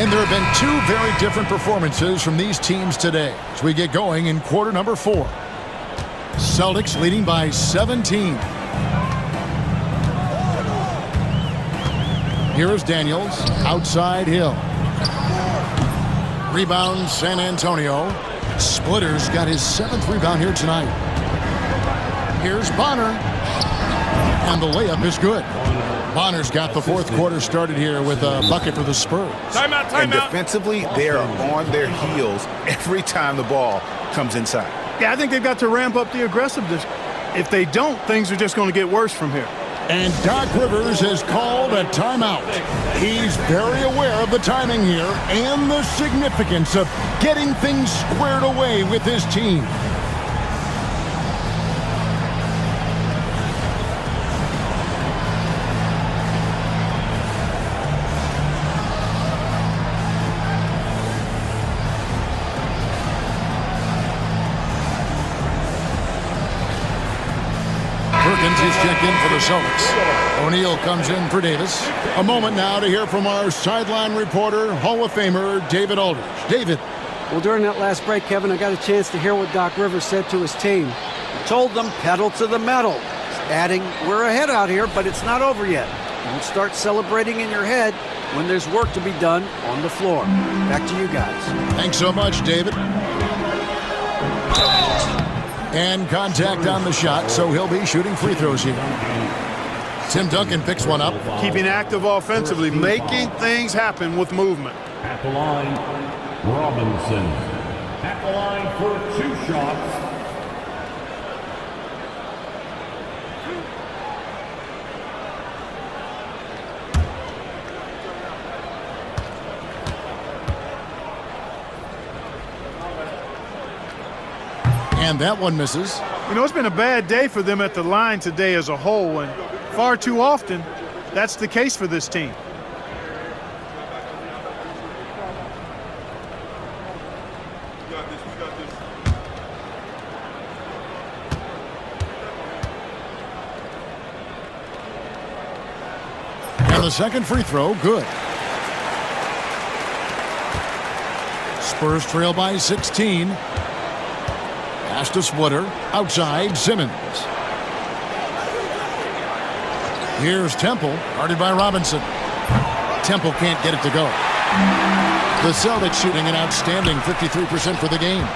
And there have been 2 very different performances from these teams today as we get going in quarter number 4. Celtics leading by 17. Here is Daniels, outside Hill. Rebound San Antonio. Splitter's got his 7th rebound here tonight. Here's Bonner. And the layup is good. Bonner's got the fourth quarter started here with a bucket for the Spurs. Timeout, And timeout. defensively, they are on their heels every time the ball comes inside. Yeah, I think they've got to ramp up the aggressiveness. If they don't, things are just going to get worse from here. And Doc Rivers has called a timeout. He's very aware of the timing here and the significance of getting things squared away with his team. Perkins is checked in for the Celtics. O'Neal comes in for Davis. A moment now to hear from our sideline reporter, Hall of Famer David Aldridge. David. Well, during that last break, Kevin, I got a chance to hear what Doc Rivers said to his team. He told them pedal to the metal, adding, we're ahead out here, but it's not over yet. Don't start celebrating in your head when there's work to be done on the floor. Back to you guys. Thanks so much, David. And contact on the shot, so he'll be shooting free throws here. Tim Duncan picks one up. Keeping active offensively, making things happen with movement. At the line, Robinson. At the line for 2 shots. And that one misses. You know, it's been a bad day for them at the line today as a whole, and far too often, that's the case for this team. And the second free throw, good. Spurs trail by 16. Pass to Splitter. Outside, Simmons. Here's Temple, guarded by Robinson. Temple can't get it to go. The Celtics shooting an outstanding 53% for the game.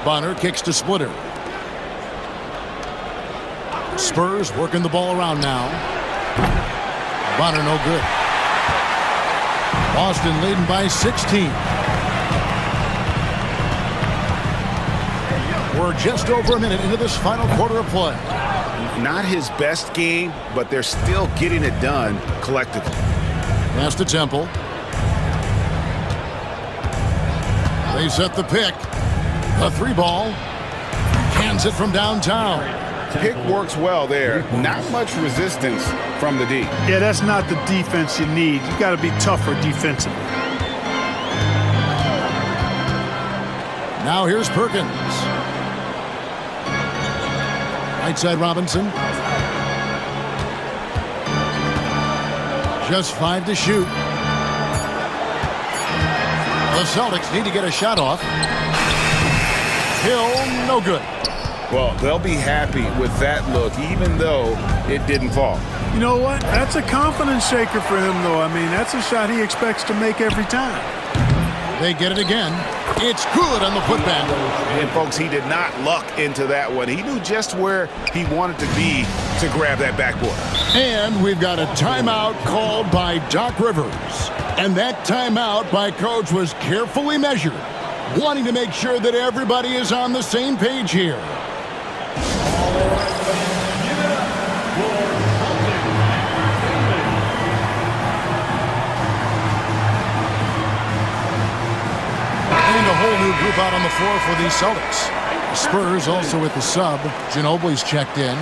Bonner kicks to Splitter. Spurs working the ball around now. Bonner no good. Boston leading by 16. We're just over a minute into this final quarter of play. Not his best game, but they're still getting it done collectively. Pass to Temple. They set the pick. A 3-ball. Cans it from downtown. Pick works well there. Not much resistance from the D. Yeah, that's not the defense you need. You got to be tougher defensively. Now here's Perkins. Right side Robinson. Just 5 to shoot. The Celtics need to get a shot off. Hill, no good. Well, they'll be happy with that look, even though it didn't fall. You know what? That's a confidence shaker for him, though. I mean, that's a shot he expects to make every time. They get it again. It's good on the putback. And, folks, he did not luck into that one. He knew just where he wanted to be to grab that backboard. And we've got a timeout called by Doc Rivers. And that timeout by Coach was carefully measured, wanting to make sure that everybody is on the same page here. A whole new group out on the floor for the Celtics. Spurs also with the sub. Ginobili's checked in.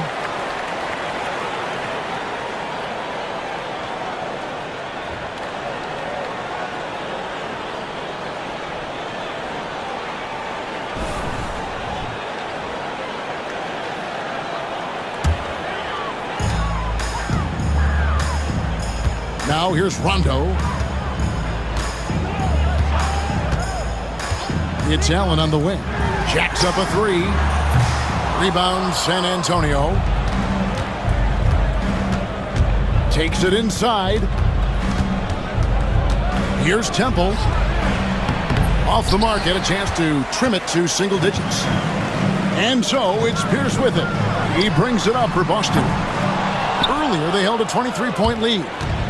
Now here's Rondo. It's Allen on the wing. Jacks up a 3. Rebound San Antonio. Takes it inside. Here's Temple. Off the mark, get a chance to trim it to single digits. And so it's Pierce with it. He brings it up for Boston. Earlier, they held a 23-point lead.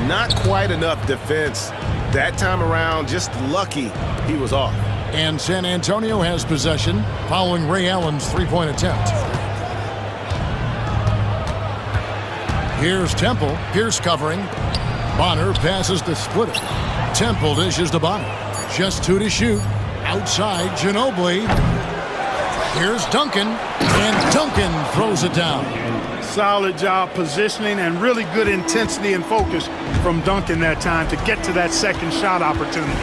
Not quite enough defense. That time around, just lucky he was off. And San Antonio has possession following Ray Allen's three-point attempt. Here's Temple. Pierce covering. Bonner passes to Splitter. Temple dishes to Bonner. Just 2 to shoot. Outside, Ginobili. Here's Duncan. And Duncan throws it down. Solid job positioning and really good intensity and focus from Duncan that time to get to that second shot opportunity.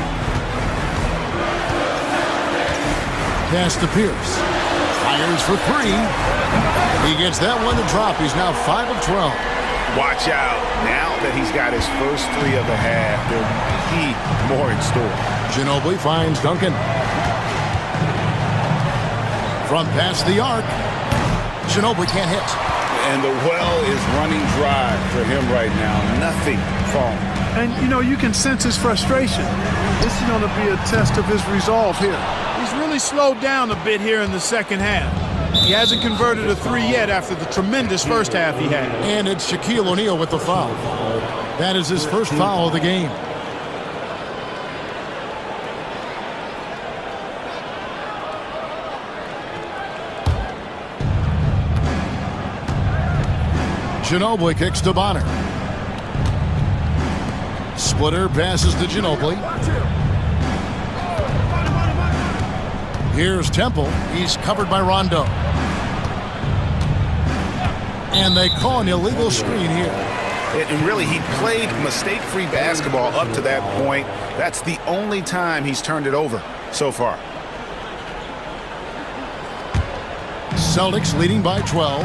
Pass to Pierce. Fires for 3. He gets that one to drop. He's now 5 of 12. Watch out. Now that he's got his first 3 of the half, there'll be more in store. Ginobili finds Duncan. From past the arc. Ginobili can't hit. And the well is running dry for him right now. Nothing falling. And, you know, you can sense his frustration. This is going to be a test of his resolve here. He's really slowed down a bit here in the second half. He hasn't converted a 3 yet after the tremendous first half he had. And it's Shaquille O'Neal with the foul. That is his first foul of the game. Ginobili kicks to Bonner. Splitter passes to Ginobili. Here's Temple. He's covered by Rondo. And they call an illegal screen here. And really, he played mistake-free basketball up to that point. That's the only time he's turned it over so far. Celtics leading by 12.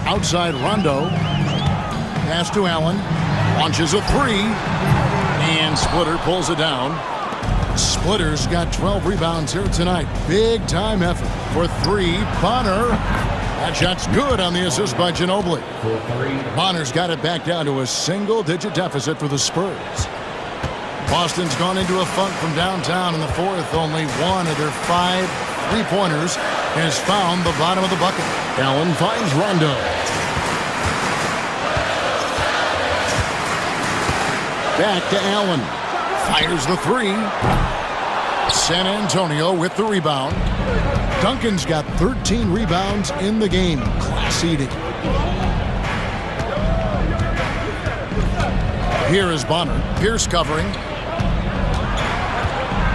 Outside Rondo. Pass to Allen. Launches a 3. And Splitter pulls it down. Splitter's got 12 rebounds here tonight. Big time effort for 3. Bonner. That shot's good on the assist by Ginobili. Bonner's got it back down to a single-digit deficit for the Spurs. Boston's gone into a funk from downtown in the fourth. Only one of their 5 3-pointers has found the bottom of the bucket. Allen finds Rondo. Back to Allen. Fires the 3. San Antonio with the rebound. Duncan's got 13 rebounds in the game. Class eating. Here is Bonner. Pierce covering.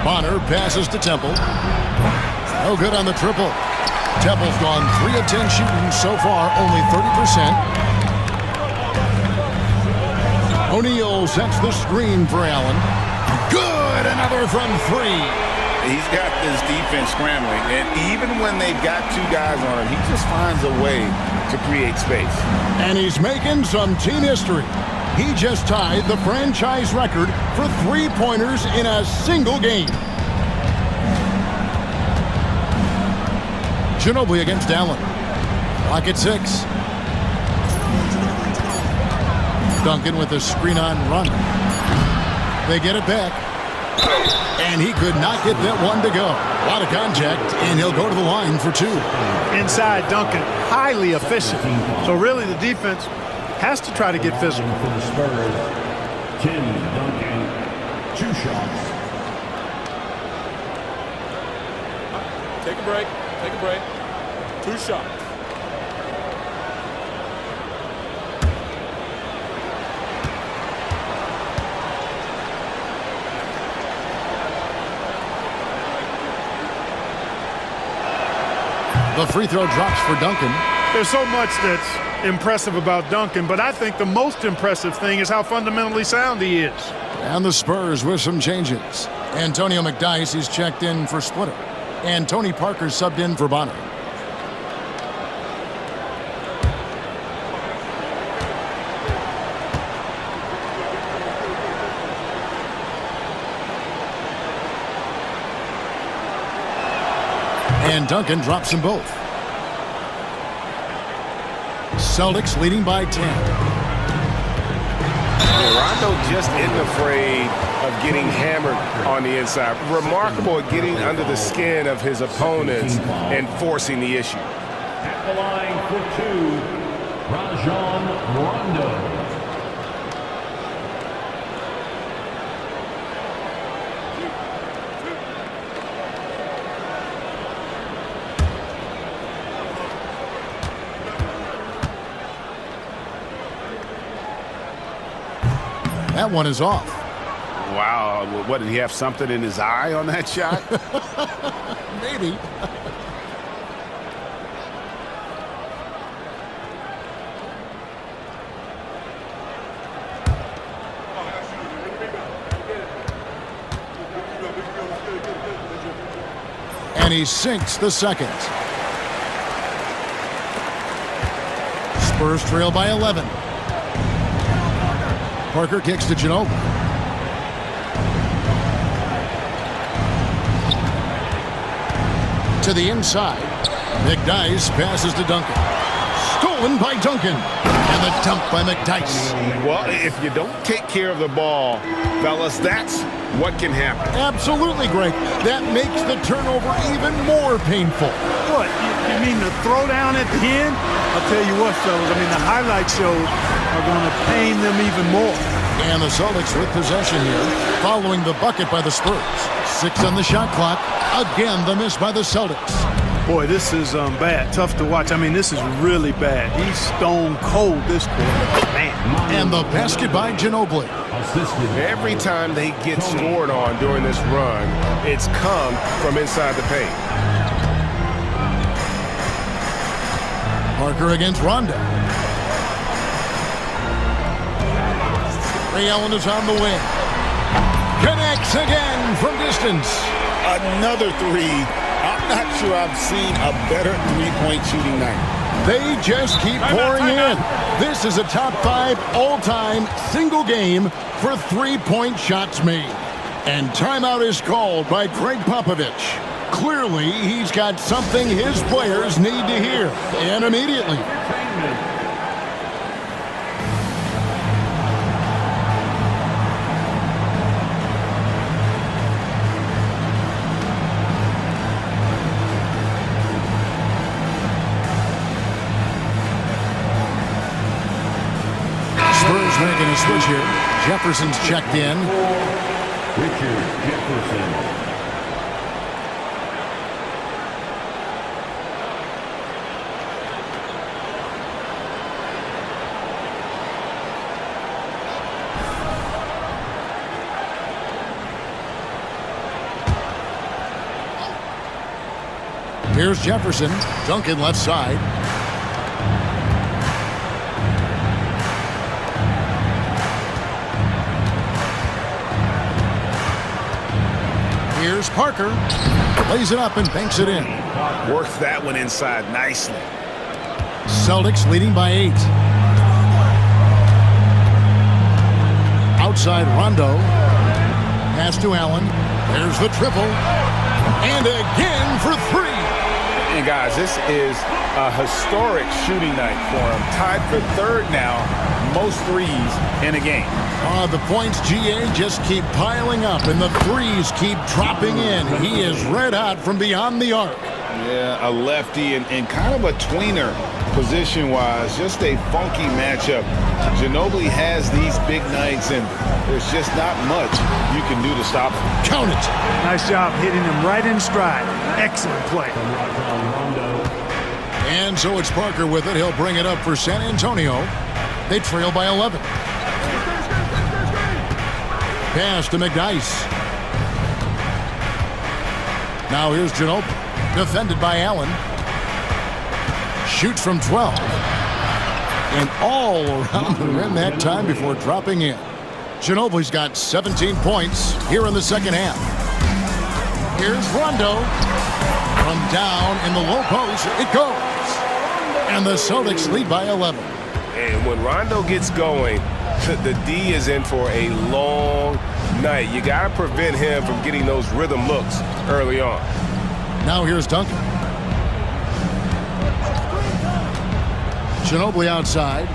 Bonner passes to Temple. No good on the triple. Temple's gone 3 of 10 shooting so far, only 30%. O'Neal sets the screen for Allen. Good, another from 3. He's got this defense scrambling, and even when they've got 2 guys on him, he just finds a way to create space. And he's making some team history. He just tied the franchise record for 3-pointers in a single game. Ginobili against Allen. Clock at 6. Duncan with a screen on run. They get it back. And he could not get that one to go. A lot of contact, and he'll go to the line for 2. Inside Duncan, highly efficient. So really the defense has to try to get physical. For the Spurs, Tim Duncan, 2 shots. Take a break. Take a break. 2 shots. The free throw drops for Duncan. There's so much that's impressive about Duncan, but I think the most impressive thing is how fundamentally sound he is. And the Spurs with some changes. Antonio McDyess is checked in for Splitter. And Tony Parker subbed in for Bonner. And Duncan drops them both. Celtics leading by 10. Rondo just isn't afraid of getting hammered on the inside. Remarkable at getting under the skin of his opponents and forcing the issue. At the line for 2, Rajon Rondo. That one is off. Wow, what, did he have something in his eye on that shot? Maybe. And he sinks the second. Spurs trail by 11. Parker kicks to Ginobili. To the inside. McDyess passes to Duncan. Stolen by Duncan. And the dump by McDyess. Well, if you don't take care of the ball, fellas, that's what can happen. Absolutely, Greg. That makes the turnover even more painful. What? You mean the throwdown at the end? I'll tell you what, fellas. I mean, the highlight shows are going to pain them even more. And the Celtics with possession here, following the bucket by the Spurs. 6 on the shot clock. Again, the miss by the Celtics. Boy, this is bad. Tough to watch. I mean, this is really bad. He's stone cold this quarter. Man. And the basket by Ginobili. Every time they get scored on during this run, it's come from inside the paint. Parker against Rondo. Ray Allen is on the wing. Connects again from distance. Another three. I'm not sure I've seen a better three-point shooting night. They just keep pouring in. This is a top 5 all-time single game for three-point shots made. And timeout is called by Greg Popovich. Clearly, he's got something his players need to hear, and immediately. Spurs making a switch here. Jefferson's checked in. Richard Jefferson. Here's Jefferson. Duncan left side. Here's Parker. Lays it up and banks it in. Works that one inside nicely. Celtics leading by 8. Outside Rondo. Pass to Allen. There's the triple. And again for 3. And guys, this is a historic shooting night for him. Tied for 3rd now, most threes in a game. The points, GA, just keep piling up, and the threes keep dropping in. He is red hot from beyond the arc. Yeah, a lefty and kind of a tweener position-wise. Just a funky matchup. Ginobili has these big nights, and there's just not much you can do to stop him. Count it. Nice job hitting him right in stride. Excellent play. And so it's Parker with it. He'll bring it up for San Antonio. They trail by 11. Pass to McDyess. Now here's Ginobili. Defended by Allen. Shoots from 12. And all around the rim that time before dropping in. Ginobili's got 17 points here in the second half. Here's Rondo. From down in the low post, it goes. And the Celtics lead by 11. And when Rondo gets going, the D is in for a long night. You got to prevent him from getting those rhythm looks early on. Now here's Duncan. Ginobili outside.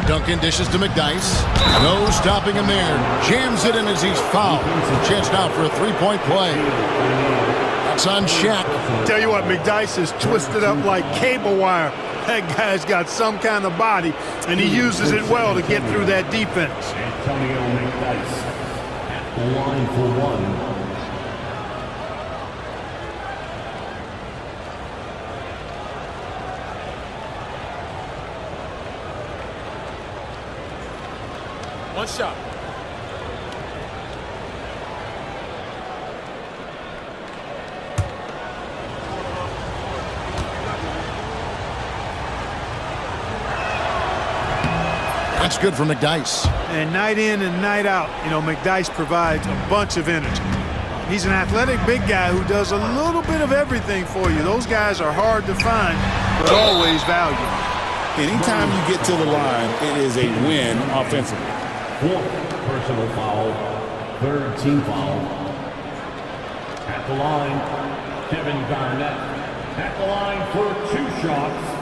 Duncan dishes to McDyess. No stopping him there. Jams it in as he's fouled. Chance now for a three-point play. That's on Shaq. Tell you what, McDyess is twisted up like cable wire. That guy's got some kind of body, and he uses it well to get through that defense. Antonio McDyess at the line for one. One shot. That's good for McDyess. And night in and night out, you know, McDyess provides a bunch of energy. He's an athletic big guy who does a little bit of everything for you. Those guys are hard to find, but always valued. Anytime you get to the line, it is a win offensively. Fourth personal foul, third team foul. At the line, Kevin Garnett. At the line for 2 shots.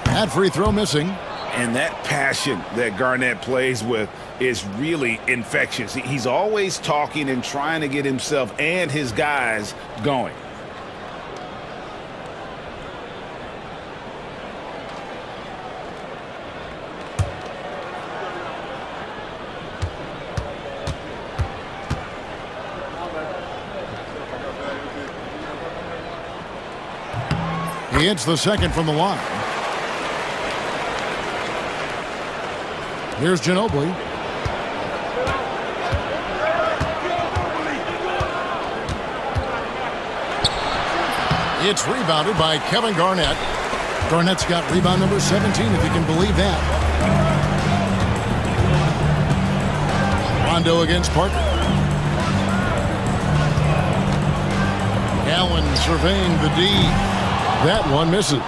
That free throw missing. And that passion that Garnett plays with is really infectious. He's always talking and trying to get himself and his guys going. He hits the second from the line. Here's Ginobili. It's rebounded by Kevin Garnett. Garnett's got rebound number 17, if you can believe that. Rondo against Parker. Allen surveying the D. That one misses.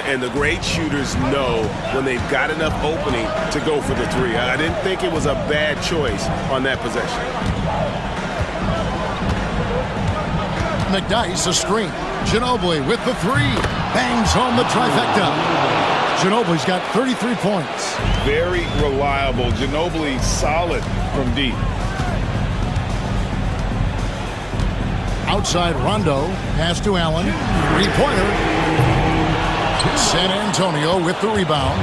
And the great shooters know when they've got enough opening to go for the three. I didn't think it was a bad choice on that possession. McDyess a screen. Ginobili with the three. Bangs home the trifecta. Ginobili's got 33 points. Very reliable. Ginobili solid from deep. Outside Rondo. Pass to Allen. Three-pointer. San Antonio with the rebound.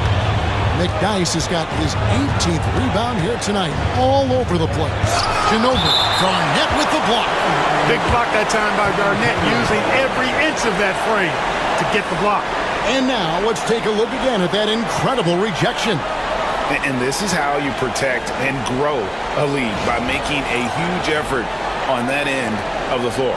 McDyess has got his 18th rebound here tonight, all over the place. Ginobili, Garnett with the block. Big block that time by Garnett, using every inch of that frame to get the block. And now let's take a look again at that incredible rejection. And this is how you protect and grow a lead, by making a huge effort on that end of the floor.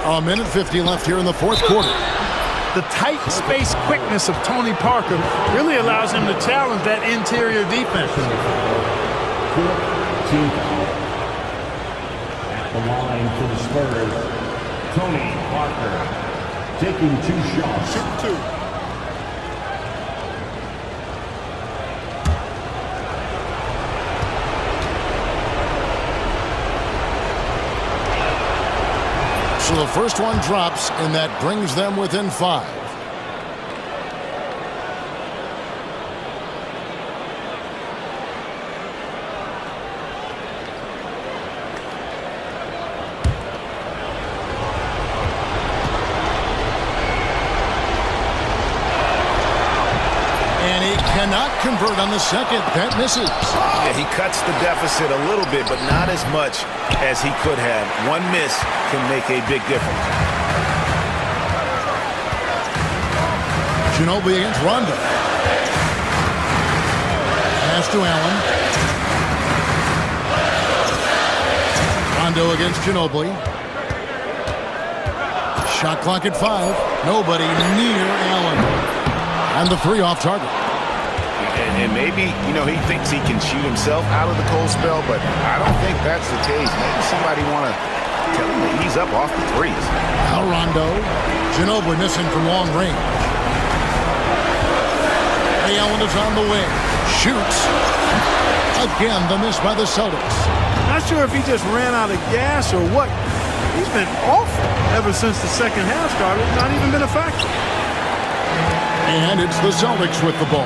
A minute 50 left here in the fourth quarter. The tight space quickness of Tony Parker really allows him to challenge that interior defense. At the line for the Spurs, Tony Parker taking 2 shots. Shoot 2. So the first one drops, and that brings them within 5. And he cannot convert on the second. That misses. Yeah, he cuts the deficit a little bit, but not as much as he could have. One miss can make a big difference. Ginobili against Rondo. Pass to Allen. Rondo against Ginobili. Shot clock at 5. Nobody near Allen. And the 3 off target. And maybe, you know, he thinks he can shoot himself out of the cold spell, but I don't think that's the case. Maybe somebody want to tell him to ease up off the threes. Now Rondo. Ginobili missing from long range. Ray Allen is on the wing. Shoots. Again, the miss by the Celtics. Not sure if he just ran out of gas or what. He's been awful ever since the second half started. Not even been a factor. And it's the Celtics with the ball.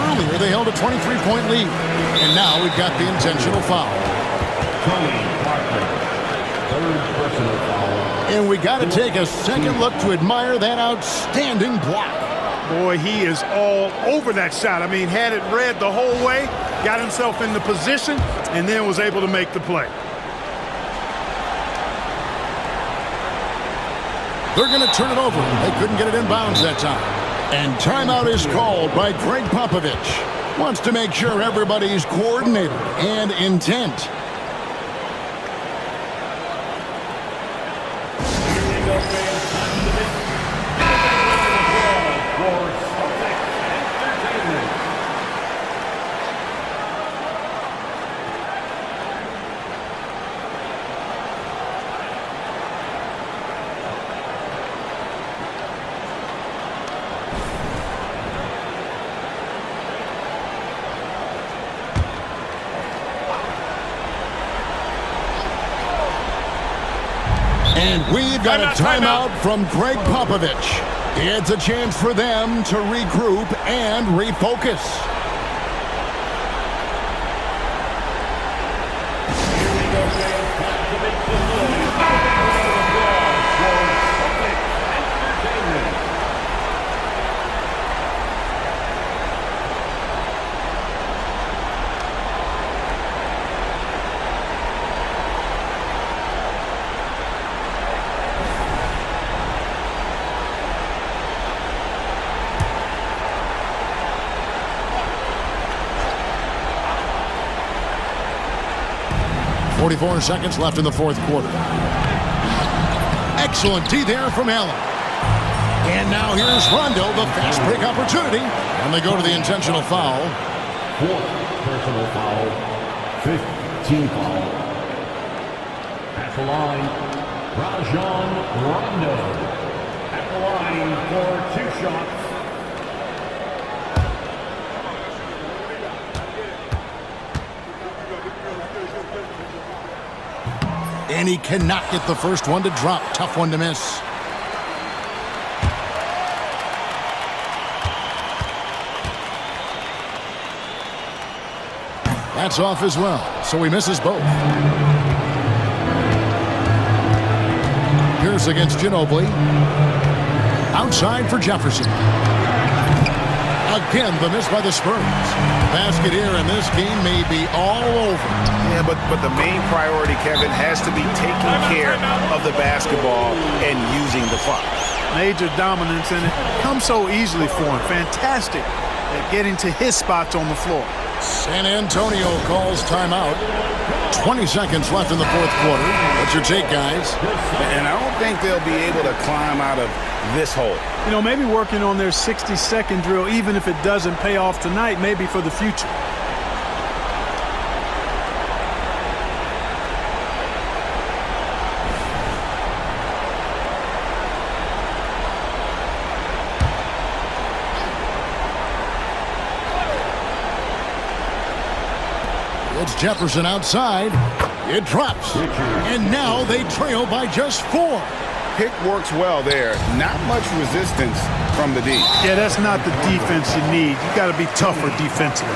Earlier, they held a 23-point lead. And now we've got the intentional foul. Third personal foul. And we got to take a second look to admire that outstanding block. Boy, he is all over that shot. I mean, had it read the whole way, got himself in the position, and then was able to make the play. They're going to turn it over. They couldn't get it in bounds that time. And timeout is called by Greg Popovich. Wants to make sure everybody's coordinated and intent. And we've got a timeout from Greg Popovich. It's a chance for them to regroup and refocus. .44 seconds left in the fourth quarter. Excellent D there from Allen. And now here's Rondo, the fast break opportunity. And they go to the intentional foul. Fourth personal foul. 15 foul. At the line, Rajon Rondo. At the line for 2 shots. And he cannot get the first one to drop. Tough one to miss. That's off as well, so he misses both. Pierce against Ginobili. Outside for Jefferson. Again, the miss by the Spurs. Basket here, and this game may be all over. Yeah, but the main priority, Kevin, has to be taking care of the basketball and using the clock. Major dominance, and it comes so easily for him. Fantastic at getting to his spots on the floor. San Antonio calls timeout. 20 seconds left in the fourth quarter. What's your take, guys? And I don't think they'll be able to climb out of this hole. You know, maybe working on their 60-second drill, even if it doesn't pay off tonight, maybe for the future. It's Jefferson outside. It drops. And now they trail by just 4. Pick works well there. Not much resistance from the D. Yeah, that's not the defense you need. You got to be tougher defensively.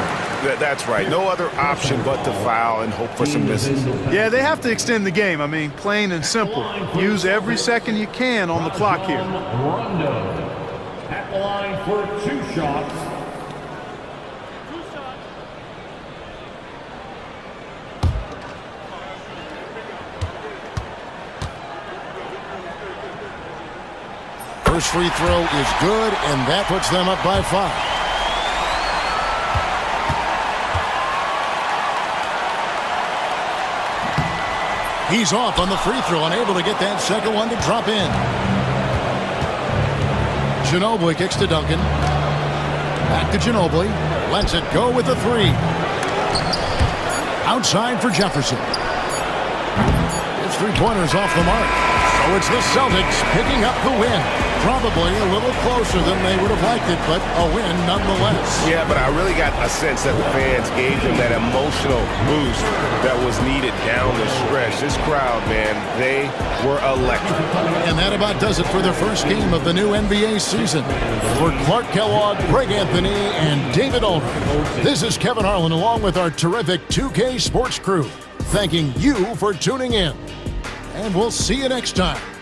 That's right. No other option but to foul and hope for some misses. Yeah, they have to extend the game. I mean, plain and simple. Use every second you can on the clock here. Rondo at the line for 2 shots. First free throw is good, and that puts them up by 5. He's off on the free throw, unable to get that second one to drop in. Ginobili kicks to Duncan. Back to Ginobili. Lets it go with the 3. Outside for Jefferson. His 3-pointer's off the mark. So it's the Celtics picking up the win. Probably a little closer than they would have liked it, but a win nonetheless. Yeah, but I really got a sense that the fans gave him that emotional boost that was needed down the stretch. This crowd, man, they were electric. And that about does it for the first game of the new NBA season. For Clark Kellogg, Greg Anthony, and David Aldridge, this is Kevin Harlan along with our terrific 2K Sports crew, thanking you for tuning in. And we'll see you next time.